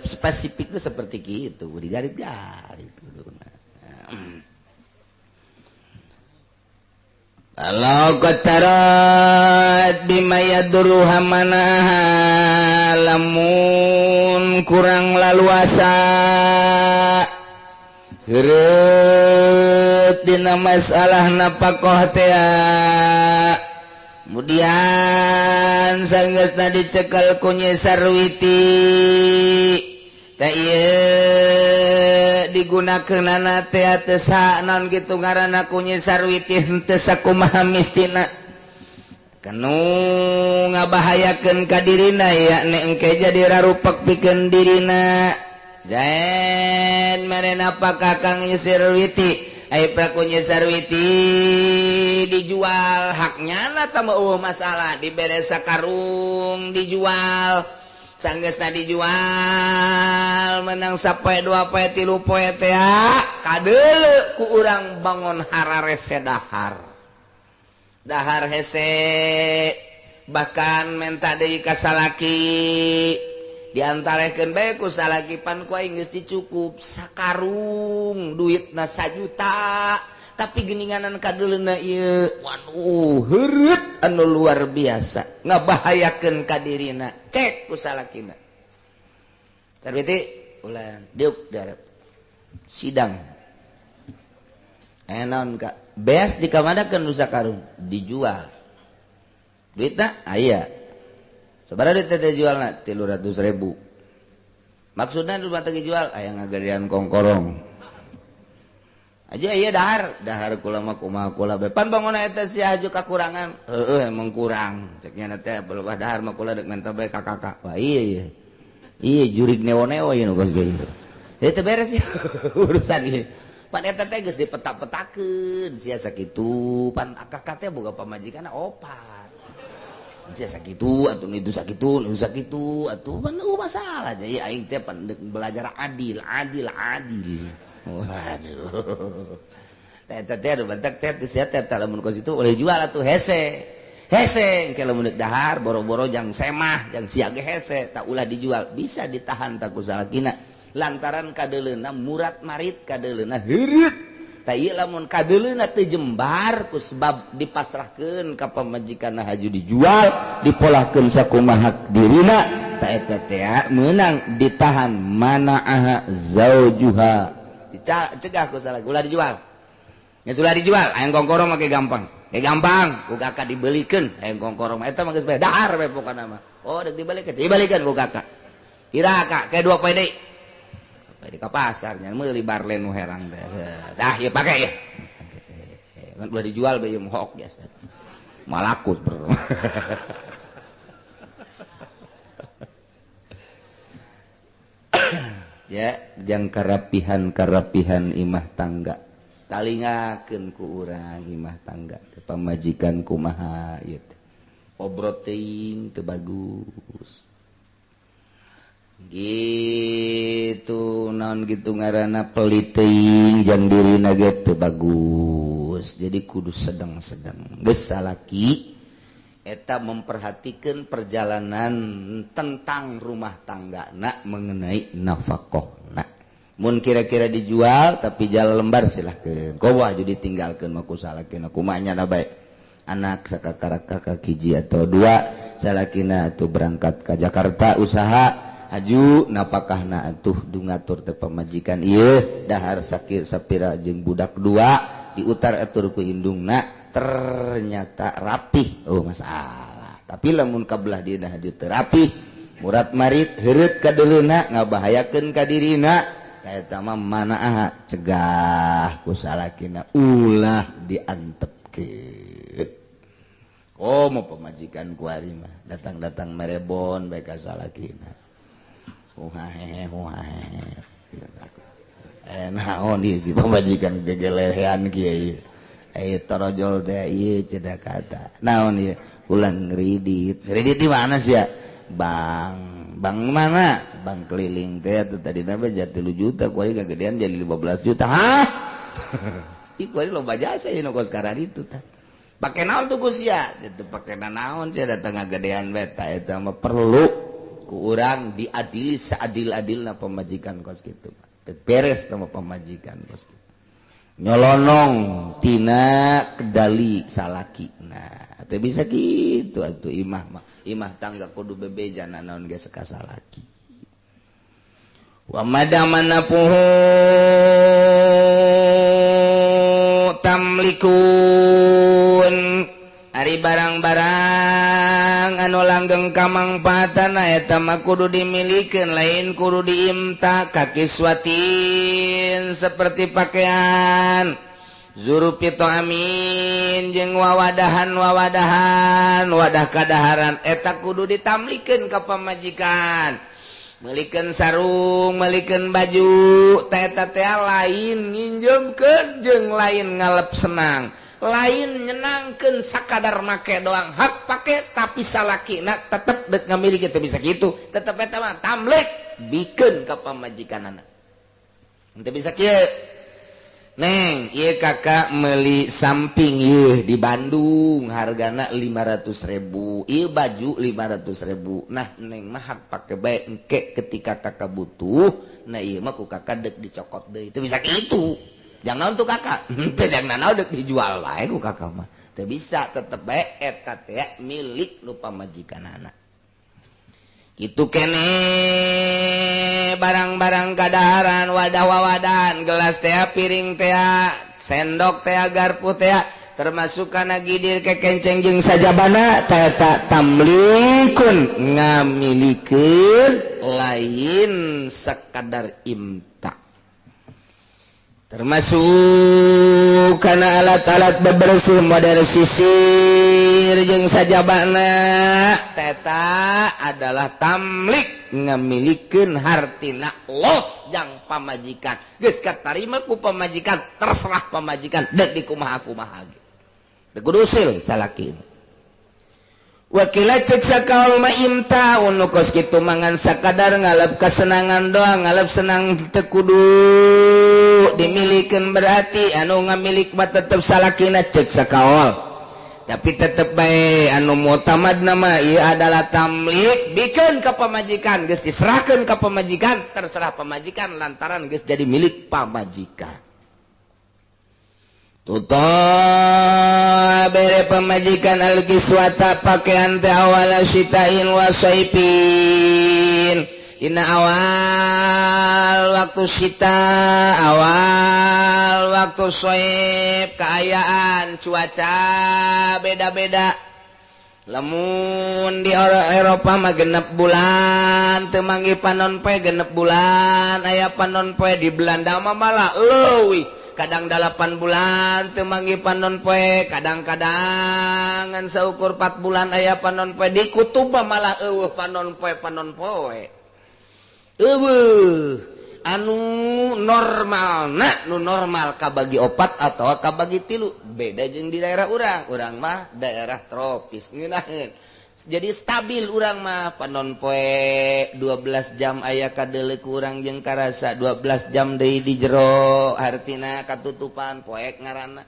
spesifik teh seperti kitu digarit-garit kuduna kalau qatarat bima yadruha manaha lamun kurang laluasa heureut dina masalah napakoh teh kemudian sanggeusna dicekel ku Nyi Sarwiti teh ieu digunakeunana teh teu naon kitu ngaranna ku Nyi Sarwiti henteu sakumaha mistina kanu ngabahayakeun ka dirina yakni engke jadi rarupek pikeun dirina zain marena apakah Kang Nyi Sarwiti ai praku Nyi Sarwiti dijual haknya na tambah masalah dibere sakarung dijual sanggeusna dijual menang sapoe 2 poe 3 poe teh kadeuleu ku urang bangun hararese dahar hese bahkan menta deui ka salaki diantarekeun bae ku salaki pan ku aing geus dicukup sakarung duitna 1 juta tapi geninganan kadeuleuna ieu waduh heureut anu luar biasa ngabahayakeun ka dirina cek ku salakina terbiti ulah diuk darep sidang naon ka beas dikamadakeun nusa karung dijual duitna aya sabaraha duit teh jualna 300.000 maksudna rumah teh jual aya ngagadean kongkorong aja iya dahar kula mah kumaha kula be pan bangun eta sia haju kakurangan emang kurang cek nya teh beleuh dahar mah kula dek menta bae ka kakak wah iya jurig newo-newo ieu nu geus ge eta beres ya urusan ieu pan eta teh geus dipetak-petakeun sia sakitu pan kakak teh boga pamajikanna opat sia sakitu atuh itu sakitu atuh pan masalah aja ya aing teh pan belajar adil waduh eta teh anu bantak teh sia teh lamun kos itu boleh jual atuh hese engke lamun dahar boro-boro jang semah jang sia ge hese tak ulah dijual bisa ditahan tak ku salakina lantaran kadeuleuna murat marit kadeuleuna heureut tah ieu lamun kadeuleuna teu jembar ku sebab dipasrahkeun ka pamajikanna haju dijual dipolahkeun sakumaha dirina tah eta teh meunang ditahan manaaha zaujuha cegah ku salah ulah dijual geus ulah dijual hayang kongkorong mah gampang ku kakak dibelikeun hayang kongkorong mah eta mah geus bae dahar bae pokona mah oh deuk dibelikeun ku kakak kira kak kayak 2 poe deui di ka pasar nya meuli barlen nu herang teh dah ieu pake ya kan ulah dijual bae ieu mohok biasa malakus bro ya jang karapihan imah tangga talingakeun ku urang imah tangga pamajikan kumaha ieu teh obrot teuing teu bagus gitu naon gitu ngaranna pelit teuing jang dirina ge teu bagus jadi kudu sedang-sedang geus salaki eta memperhatikan perjalanan tentang rumah tangga nak mengenai nafkahna mun kira-kira dijual tapi jalan lembar silahkeun kowa jadi tinggalkeun mah ku salakina kumaha nya bae anak sakakara hiji atau 2 salakina atuh berangkat ka Jakarta usaha haju napakahna atuh dungatur teh pamajikan ieu dahar sakir sapira jeung budak 2 diutar atur ku indungna ternyata rapih masalah tapi lamun kabelah dina hadi teu rapih murat marit heureut kadeuleuna ngabahayakeun ka dirina eta mah manaah cegah ku salakina ulah diantepkeun mau pamajikan ku ari mah datang-datang merebon bae ka salakina naon ieu si pamajikan gegelehan kieu torojol teh ieu cedak kata naon ieu ulang ngredit di mana sih ya bank mana bank keliling teh atuh tadina mah jadi 3 juta kuari kagedean jadi 15 juta hah ih kuari loba jasa ieu nu kos karan itu tah pake naon tuh sia itu pake naon sia datang ngagedean we tah eta mah perlu ku urang diadili seadil-adilna pamajikan kos kitu beres sama pamajikan kos kitu nyolonong tina kedali salaki nah teu bisa kitu atuh imah tangga kudu bebejana naon ge seka salaki wa madamana puhu tamlikun ari barang-barang anu langgeng kamangpaatana eta mah kudu dimilikeun lain kudu diimta kakiswatin seperti pakaian zurupito amin jeung wawadahan wadah kadaharan eta kudu ditamlikeun ka pamajikan melikeun sarung melikeun baju eta teh lain nginjemkeun jeung lain ngalep senang lain nyenangkeun sakadar make doang hak pake tapi salakina tetep deuk ngamiliki teu bisa kitu tetep eta mah tamlik bikeun ka pamajikanana teu bisa kieu neng ieu kakak meuli samping ieu di Bandung hargana 500.000 ieu baju 500.000 nah neng mah hak pake bae engke ketika kakak butuh nah ieu mah ku kakak deuk dicokot deui teu bisa kitu jangan untuk kakak jangan udah dijual wae ku kakak mah teu bisa tetep bae eta teh milik nu pamajikan anak kitu kene barang-barang kadaharan wadah-wawadan gelas teh piring teh sendok teh garpu teh termasuk kana gidir kekenceng jeung sajabana eta tamlikun ngamilikeun lain sekadar imta termasuk karena alat-alat bebersih modern sisir jeung sajabana teta adalah tamlik ngamilikeun hartina los jang pamajikan geus katarima ku pamajikan terserah pamajikan deuk dikumaha-kumaha ge teu kudu usil salaki wakila cek sakaul ma imta unu kos kitu mangan sakadar ngalap kesenangan doang ngalap senang teu kudu dimilikeun berarti anu ngamilik mah tetep salakina cek sakaul tapi tetep bae anu mutamad nama ieu adalah tamlik bikeun ka pamajikan geus diserahkeun ka pamajikan terserah pamajikan lantaran geus jadi milik pamajikan tuta bere pemajikan al-kiswata pakaian teh awal syitain wa saipin dina awal waktu syita awal waktu saip keayaan cuaca beda-beda lamun di Eropa mah genep bulan teu manggi panon poe genep bulan aya panon poe di Belanda mah malah leuwih kadang 8 bulan teu manggi panon poe kadang-kadang ngan saukur 4 bulan aya panon poe di kutub malah eueuh panon poe eueuh anu normalna nu normal kabagi 4 atau kabagi 3 beda jeung di daerah urang mah daerah tropis ngeunaheun jadi stabil urang mah panon poe 12 jam aya kadeuleuk urang jeung karasa 12 jam deui di jero artina katutupan poek ngaranna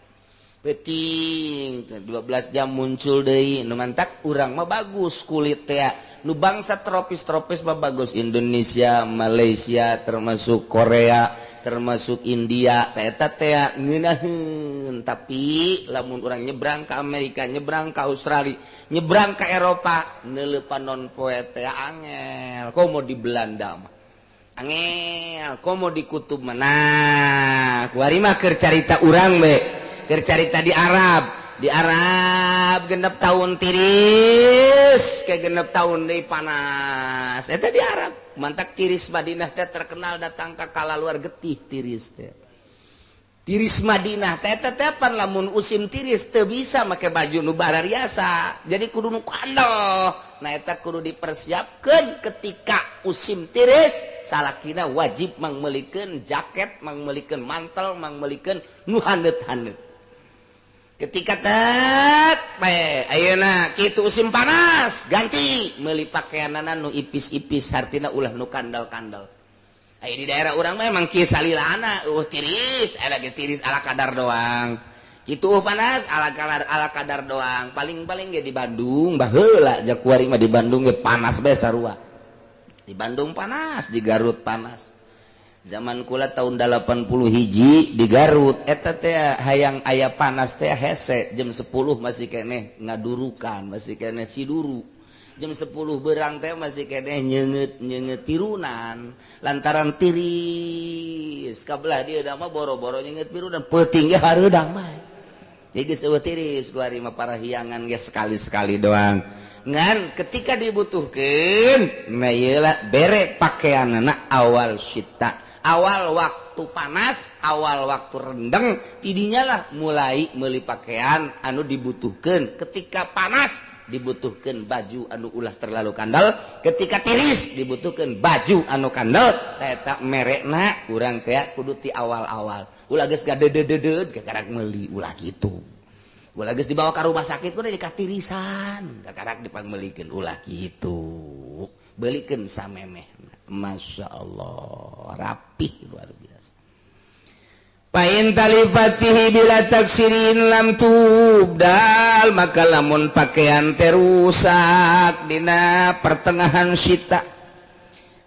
peuting 12 jam muncul deui nu mantak urang mah bagus kulit teh nu bangsa tropis mah bagus Indonesia Malaysia termasuk Korea termasuk India eta teh ngeunaheun tapi lamun urang nyebrang ke Amerika nyebrang ke Australia nyebrang ke Eropa neuleuh panon poe teh angel komo di Belanda mah angel komo di kutub mana kuari mah keur carita urang be keur carita di Arab genep tahun tiris ke genep tahun deui panas eta di Arab mantak tiris Madinah teh terkenal datang ka kala luar getih tiris teh tiris Madinah teh eta teh pan lamun usim tiris teu bisa make baju nu barariasa jadi kudu nu kandel nah eta kudu dipersiapkeun ketika usim tiris salakina wajib mangmeulikeun jaket mangmeulikeun mantel mangmeulikeun nu handeut-handeut ketika tek bae ayeuna kitu usim panas ganti meuli pakaianana nu ipis-ipis hartina ulah nu kandel-kandel aya di daerah urang mah emang kieu salilana tiris ada ge tiris ala kadar doang kitu panas ala kadar doang paling-paling ge di Bandung baheula jak kuari mah di Bandung ge panas bae sarua di Bandung panas di Garut panas zaman kula tahun 80 hiji di Garut eta teh hayang aya panas teh hese jam 10 masih keneh ngadurukan masih keneh siduru jam 10 beurang teh masih keneh nyeungeut tirunan lantaran tiris kabelah dieu da mah boro-boro nyeungeut tirunan peuting ge hareudang mah jadi geus eueuh tiris kuari mah para hiangan ge sekali-sekali doang ngan ketika dibutuhkeun nah ieulah bere pakaianna awal syita awal waktu panas awal waktu rendeng tidinya lah mulai meuli pakaian anu dibutuhkeun ketika panas dibutuhkeun baju anu ulah terlalu kandel ketika tiris dibutuhkeun baju anu kandel eta merekna urang teh kudu ti awal-awal ulah geus gadeudeud kakarak meuli ulah kitu ulah geus dibawa ka rumah sakit kudu dikatirisan kakarak dipangmeulikeun ulah kitu beulikeun samemeh Masya Allah rapih luar biasa pain talifatihi bila taksirin lam tubdal maka lamun pakaian terusak dina pertengahan syita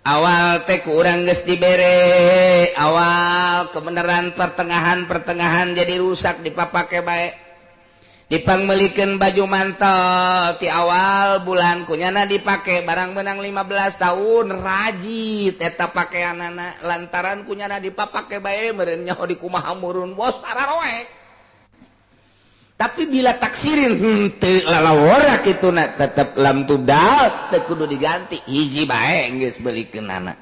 awal teh ku urang geus dibere awal kebenaran pertengahan jadi rusak dipapake bae dipangmelikeun baju mantel ti awal bulan kunyana dipake barang menang 15 tahun rajit eta pakaianana lantaran kunyana dipapake bae meureun nyaho di kumaha murun bos sararoe tapi bila taksirin teu lalawara kituna tetep lam tudal teu kudu diganti hiji bae geus beulikeunana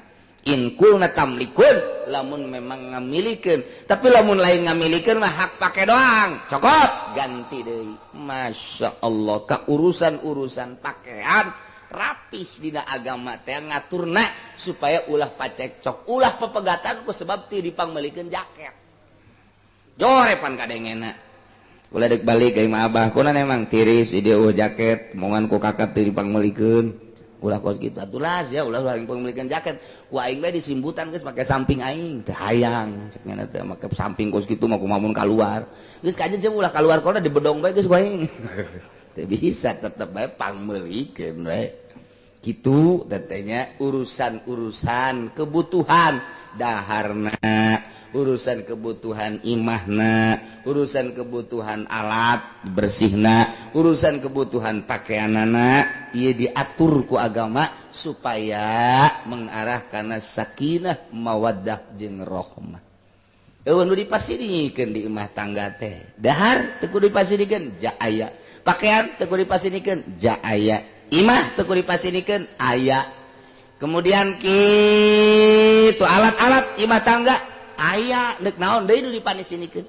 in kulna tamlikun lamun memang ngamilikeun tapi lamun lain ngamilikeun mah hak pake doang cokot ganti deui masya Allah ka urusan pakaian rapih dina agama teh ngaturna supaya ulah pacekcok ulah pepegatan ku sebab teu dipangmelikeun jaket jorepan kadengena ulah dek balik ka imah abah kuna emang tiris di dieu jaket momongan ku kakak teu dipangmelikeun ulah kos kitu atulah ya ulah pangmelikeun jaket ku aing bae disimbutan geus make samping aing teu hayang cek nya teh make samping kos kitu mah kumaha mun kaluar geus kajen sia ulah kaluar kona di bedong bae geus ku aing teu bisa tetep bae pangmelikeun bae kitu tetenya urusan kebutuhan daharna urusan kebutuhan imahna urusan kebutuhan alat bersihna urusan kebutuhan pakaianana ieu diatur ku agama supaya mengarah kana sakinah mawaddah jeung rahmah eueuh nu dipasirikeun di imah tangga teh dahar teu kudu dipasirikeun ja aya pakaian teu kudu dipasirikeun ja aya imah teu kudu dipasirikeun aya kemudian kitu alat-alat imah tangga aya dek naon deui nu dipanisikeun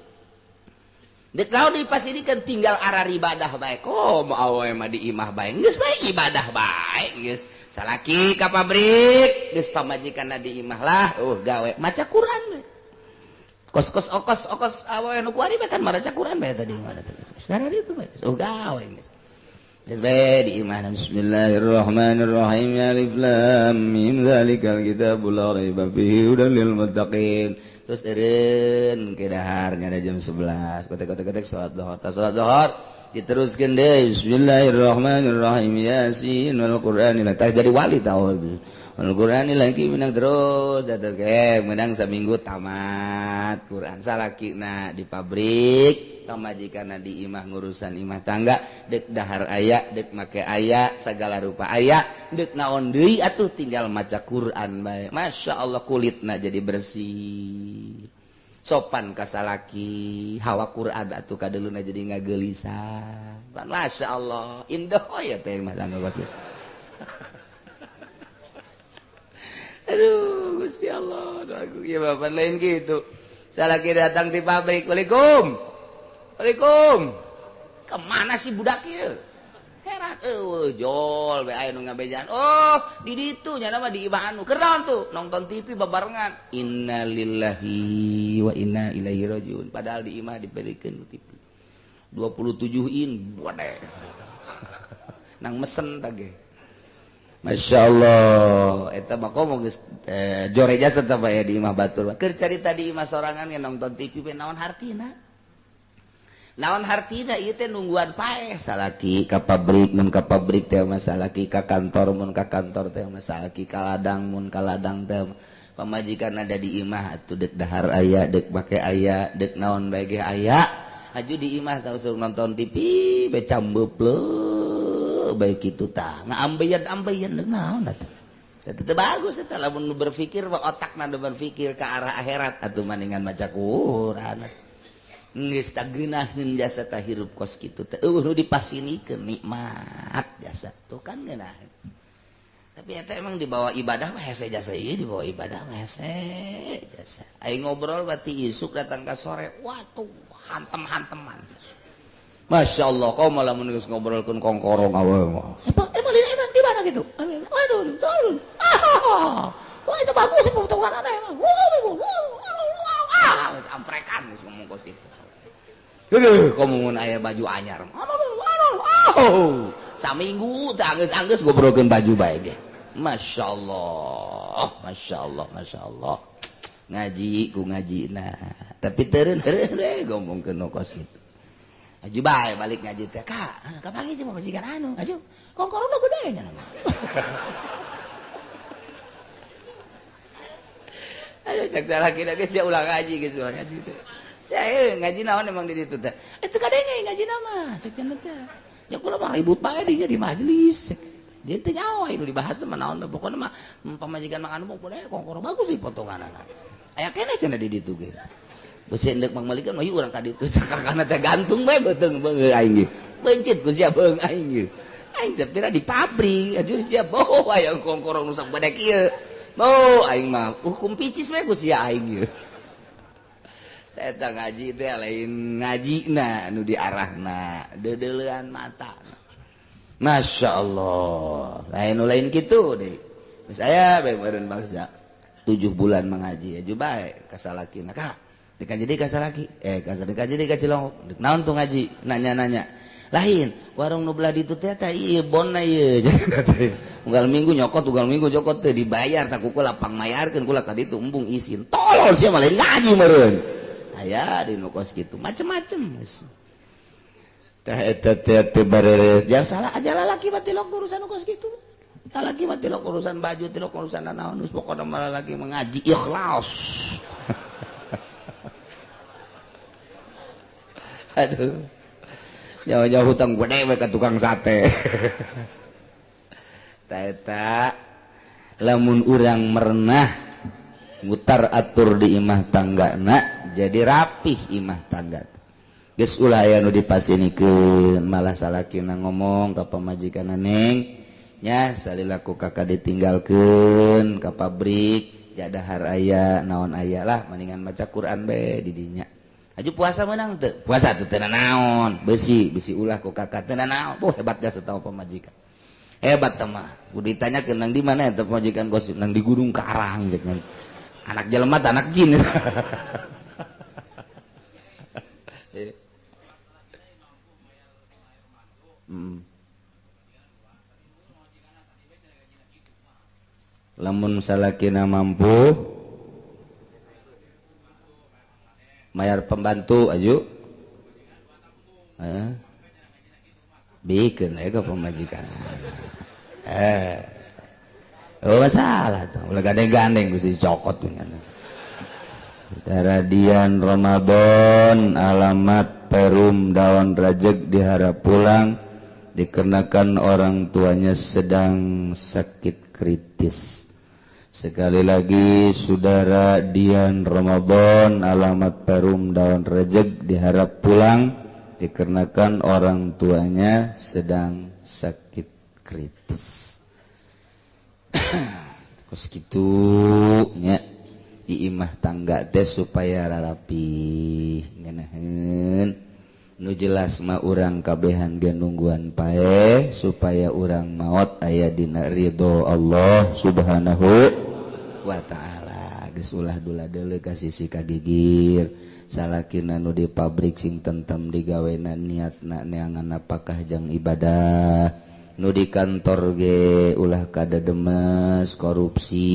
dek naon dipanisikeun tinggal arah ibadah bae komo awewe mah di imah bae geus bae ibadah bae geus salaki ka pabrik geus pamajikanna di imah lah gawe maca Quran bae kos okos awewe nu kuari bae kan maca Quran bae tadi mana teh sekarang itu bae gawe geus bae di imah bismillahirrahmanirrahim alif lam mim zalikal kitabul la raiba fihi hudal lil muttaqin terus eureun ke dahar nya jam 11 kotek salat zuhur diteruskeun deui bismillahirrahmanirrahim yasin wal qur'anil hakim jadi wali tahu wal qur'anil hakim menang terus datang ke menang saminggu tamat Quran salakina di pabrik pamajikanna di imah ngurusan imah tangga dek dahar aya dek make aya sagala rupa aya dek naon deui atuh tinggal maca Quran bae masya Allah kulitna jadi bersih sopan ka salaki hawa Quran atuh kadeuluna jadi ngagelisah masya Allah indah ya teh imah tangga bos aduh Gusti Allah doaku ya bapak lain gitu salaki datang di pabrik Waalaikum. Kemana sih budak ieu? Heran jol bae aya nu ngabejaan. Oh, di ditu nya nama di imah anu. Keur naon tuh? Nonton TV babarengan. Innalillahi wa inna ilaihi rajiun. Padahal di imah dibelikeun TV. 27 in bodeh. Nang mesen tage. Masya Allah, eta mah komo geus joreja satah bae di imah batur. Keur carita di imah sorangan yang nonton TV bae naon hartina? Naon hartina ieu teh nungguan paeh salaki ka pabrik mun ka pabrik teh mah salaki ka kantor mun ka kantor teh mah salaki ka ladang mun ka ladang teh pamajikan ada di imah atuh dek dahar aya dek make aya dek naon bae ge aya aju di imah tah suruh nonton TV bae cambepleu bae kitu tah ngaambeyan dek naon atuh teu bagus eta lamun berpikir otakna berpikir ke arah akhirat atuh mendingan maca Quran geus tageunaheun jasa tah hirup kos kitu teh nu dipasinikeun nikmat jasa tuh kan ngeunaheun tapi eta emang dibawa ibadah mah hese jasa ieu dibawa ibadah mah hese jasa aing ngobrol berarti isuk datang ka sore wah tuh hantem-hanteman Masya Allah kau malah menulis ngobrolkeun kongkorong awewe mah emang di mana gitu aduh wah itu bagus sih pembentukan aneh emang amprekan geus ngomong kos kitu komun aya baju anyar saminggu teh anggeus ngobrolkeun baju bae ge Masya Allah ngaji ku ngajina tapi teureun we ngomongkeun nu kos kitu aju bae balik ngaji teh ka kapangi cuma majikan anu aju kongkorona gede nya nama Aduh cek salaki da geus ulah ngaji geus ulah ngaji. Saya ngaji naon emang di ditu teh. Teu kadenge ngaji nama cek cenah teh. Ya kula mah ribut bae di jadi majelis. Dia teh nyawa itu dibahas teh naon teh pokona mah pamajikan mah anu pokona kongkoro bagus di potonganana. Aya keneh cenah di ditu ge. Geus endek Mang Malik kan mah urang ka ditu sakakana teh gantung bae beuteung beungeut aing ge. Bencit ku sia beung aing ge. Aing sepira di pabrik, aduh sia boh aya kongkoro nu sak badek ieu. Boh aing mah hukum picis we ku sia aing ge. Eta ngaji teh lain ngajina nu diarahna deudeulean mata. Masya Allah lain gitu deh. Saya bae meureun bangsa 7 bulan mengaji aju bae ka salakina kak dek jadi ka salaki dek jadi ka Cilongok dek naon tuh ngaji nanya-nanya lain warung nu belah ditu teh ieu bonna ieu unggal minggu nyokot teh dibayar tak kukul lapang mayarkeun kula ka ditu embung isin tolol sia mah lain ngaji meureun aya di nu kos kitu macem-macem geus tah eta teh bareres jangan salah aja lalaki mah tilok urusan nu kos kitu lalaki mah tilok urusan baju tilok urusan naon geus pokona mah lalaki mengaji ikhlas. Aduh nyawa hutang gede we ka tukang sate. Eta lamun urang merenah ngutar atur di imah tanggana jadi rapih imah tangga geus ulah aya nu dipasenikeun malah salakina ngomong ka pamajikanna neng nya salila ku kakak ditinggalkeun ka pabrik jadahar aya naon aya lah mendingan maca Quran bae di dinya aju puasa meunang teu puasa teu naon besi ulah ku kakak teu naon hebat geus eta pamajikan hebat teh mah kudu ditanyakeun nang di mana eta pamajikan gosip nang di Gunung Karang cek anak jelema teh anak jin. Lamun salakina mampu mayar pembantu aju bikin ke pemajikan masalah tuh ulah gandeng-gandeng gusti cokot dengan Daradian Ramadan alamat Perum Daun Rajek diharap pulang dikarenakan orang tuanya sedang sakit kritis. Sekali lagi saudara Dian Ramadan alamat Perum Daun Rajek diharap pulang dikarenakan orang tuanya sedang sakit kritis. Terus gitu nya di imah tangga teh supaya rapi ngeunaheun nu jelas mah urang kabehan ge nungguan pae supaya urang maot aya dina ridho Allah Subhanahu wa taala geus ulah dula deuleu ka sisi kagigir salakina nu di pabrik sing tentem digawena niatna neangan apakah jang ibadah nu di kantor ge ulah kada demes korupsi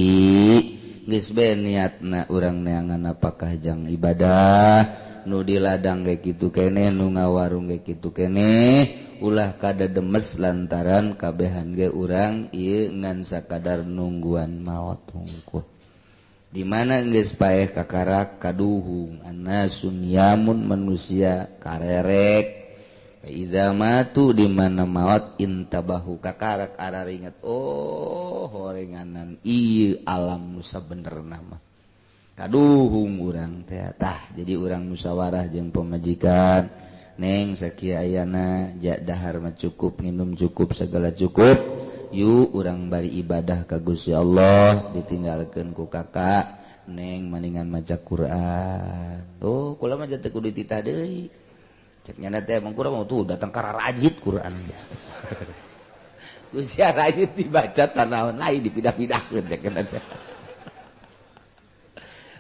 geus bae niatna urang neangan apakah jang ibadah nu di ladang kayak gitu kene nu ngawarung kayak gitu kene ulah kada demes lantaran kabehan ge urang ieu ngan sakadar nungguan maot hungkul di mana geus paeh kakarak kaduhung annasun yamun manusia karerek idza matu di mana maot intabahu kakarak araringet oh horenganan ieu alam nu sabenerna mah kaduhung urang teh tah jadi urang musyawarah jeung pamajikan neng sakieu ayana jak dahar mah cukup nginum cukup segala cukup yuk urang bari ibadah ka Gusti Allah ditinggalkeun ku kakak neng mendingan maca Quran oh kula mah teh kudu dititah deui cek nyana teh emang kurang mau tuh datang ka rajit Quran Gusti rajit dibaca tanaon lain dipidah-pidahkeun cek nyana teh.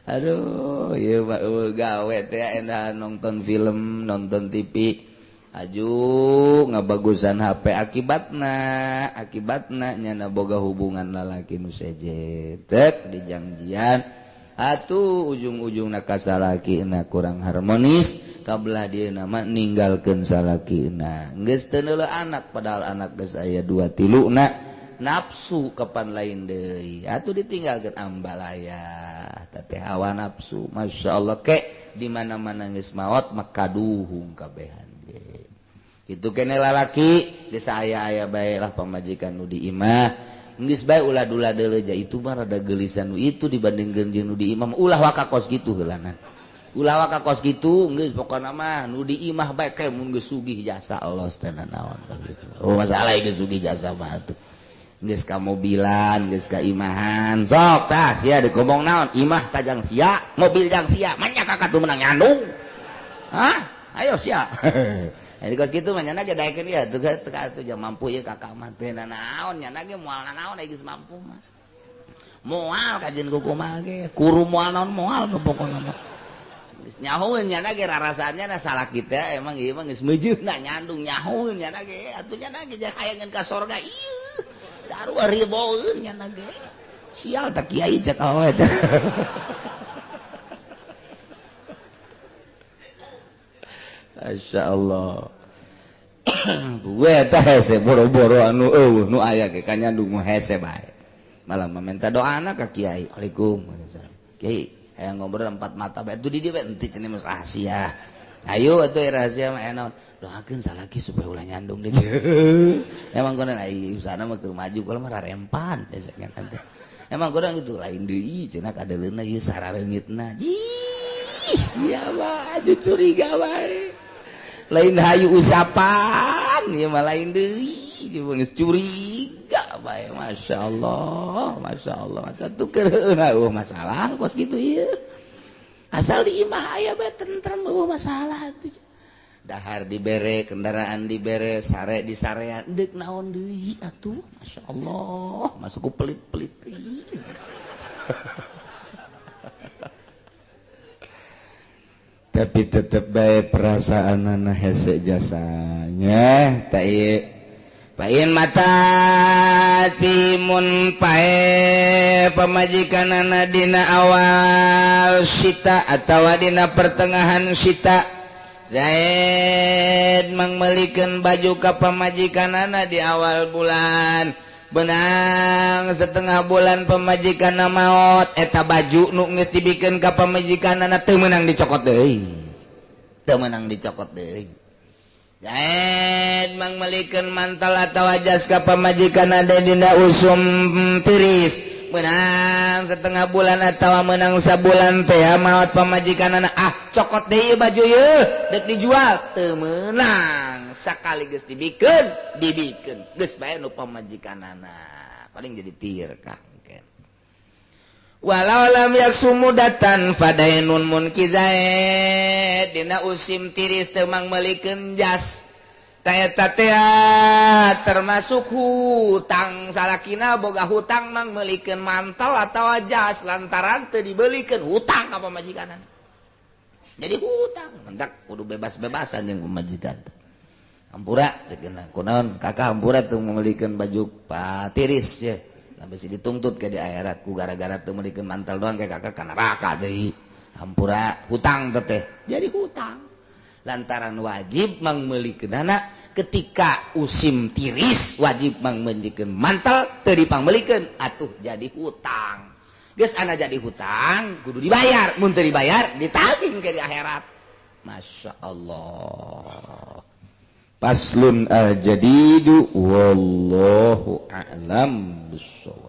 Aduh, ieu mah gawe teh endah nonton film, nonton TV. Aju ngabagusan HP akibatna nyana boga hubungan lalaki nu seje. Tek di janjian atuh ujung-ujungna ka salakina kurang harmonis, kabelah dieuna mah ninggalkeun salakina. Geus teu neuleuh anak padahal anak geus aya 2-3 na. nafsu kapan lain deui atuh ditinggalkeun ambalaya teh hawa nafsu masyaallah ke di mana-mana geus maot mah kaduhung kabehan ge kitu keneh lalaki geus aya bae lah pamajikan nu di imah geus bae ulah dula deuleuh itu mah rada geulisan nu itu dibandingkeun jeung nu di imah ulah waka kos kitu heulanan ulah waka kos kitu geus pokona mah nu di imah bae ke mun geus sugih jasa Allah teh naon begitu oh masalah geus sugih jasa mah atuh geus ka mobilan geus ka imahan sok tah sia digomong naon imah tajang sia mobil jang sia manya kakak tuh menang nyandung hah ayo sia jadi kos kitu mah nyana ge daekeun ieu tuh atuh jang mampu ieu kakak mah teu naon nyana ge moal naon geus mampu mah moal kajeun kumaha ge kuru moal naon moal pokona mah nyahoun nyana ge rarasannya na salah kita emang ieu mah geus meujeuhna nyandung nyahoun nyana ge atuh nyana ge jang hayangeun ka sorga ieu sarua ridhoeun nyana ge sial tak kiai cek awe teh masyaallah gue teh hese boro-boro anu eueuh nu aya ge ka nyandung mah hese bae malah meminta doana ka kiai waalaikumsalam kiai aya ngobrol 4 mata bae tuh di dieu enti cenah mah rahasia ayo atuh rahasia mah enaon doakeun salaki supaya ulah nyandung deh emang kunaon ai usahana mah keur maju kalau mah rarempan desaknya teh emang kunaon gitu lain deui cenah kadeleuna ieu sarareungitna jih sia mah aju curiga bae lain hayu usapan ieu mah lain deui geus curiga bae masyaallah satu keur masalah kos kitu ieu asal di imah aya bae tentrem masalah atuh dahar dibere kendaraan dibere sare di sarean deuk naon deui atuh masyaallah masuk ku pelit-pelit tapi tetep bae perasaanana hese jasanya ta ieu pain mata timun pae pamajikanana dina awal syita atawa dina pertengahan syita Zaid mangmelikeun baju ka pamajikanana di awal bulan benang setengah bulan pamajikanna maot eta baju nu geus dibikeun ka pamajikanana teu meunang dicokot deui Zaid mangmelikeun mantal atawa jas ka pamajikanana dina usum tiris menang setengah bulan atau menang sabulan teh maot pamajikanana cokot deui baju ieu dek dijual teu meunang sakali geus dibikeun geus bae nu pamajikanana paling jadi tir kangken walau lam yaksumudatan fadainun munkizaid dina usim tiris teu mangmelikeun jas eta teh termasuk hutang salakina boga hutang mang meulikeun mantel atawa jas lantaran teu dibelikeun hutang ka pamajikanana jadi hutang mentak kudu bebas-bebasan jeung pamajikan ampura cekeuna kunaon kakak ampura teu meulikeun baju patiris ye bisi dituntut ke di akhirat ku gara-gara teu meulikeun mantel doang ke kakak ka neraka deui ampura hutang teh jadi hutang lantaran wajib mangmeulikeunana ketika usim tiris wajib mangmenjikeun mantel teu dipangmeulikeun atuh jadi hutang geus ana jadi hutang kudu dibayar mun teu dibayar ditagih ke di akhirat masyaallah paslun al jadidu wallahu a'lam bissawab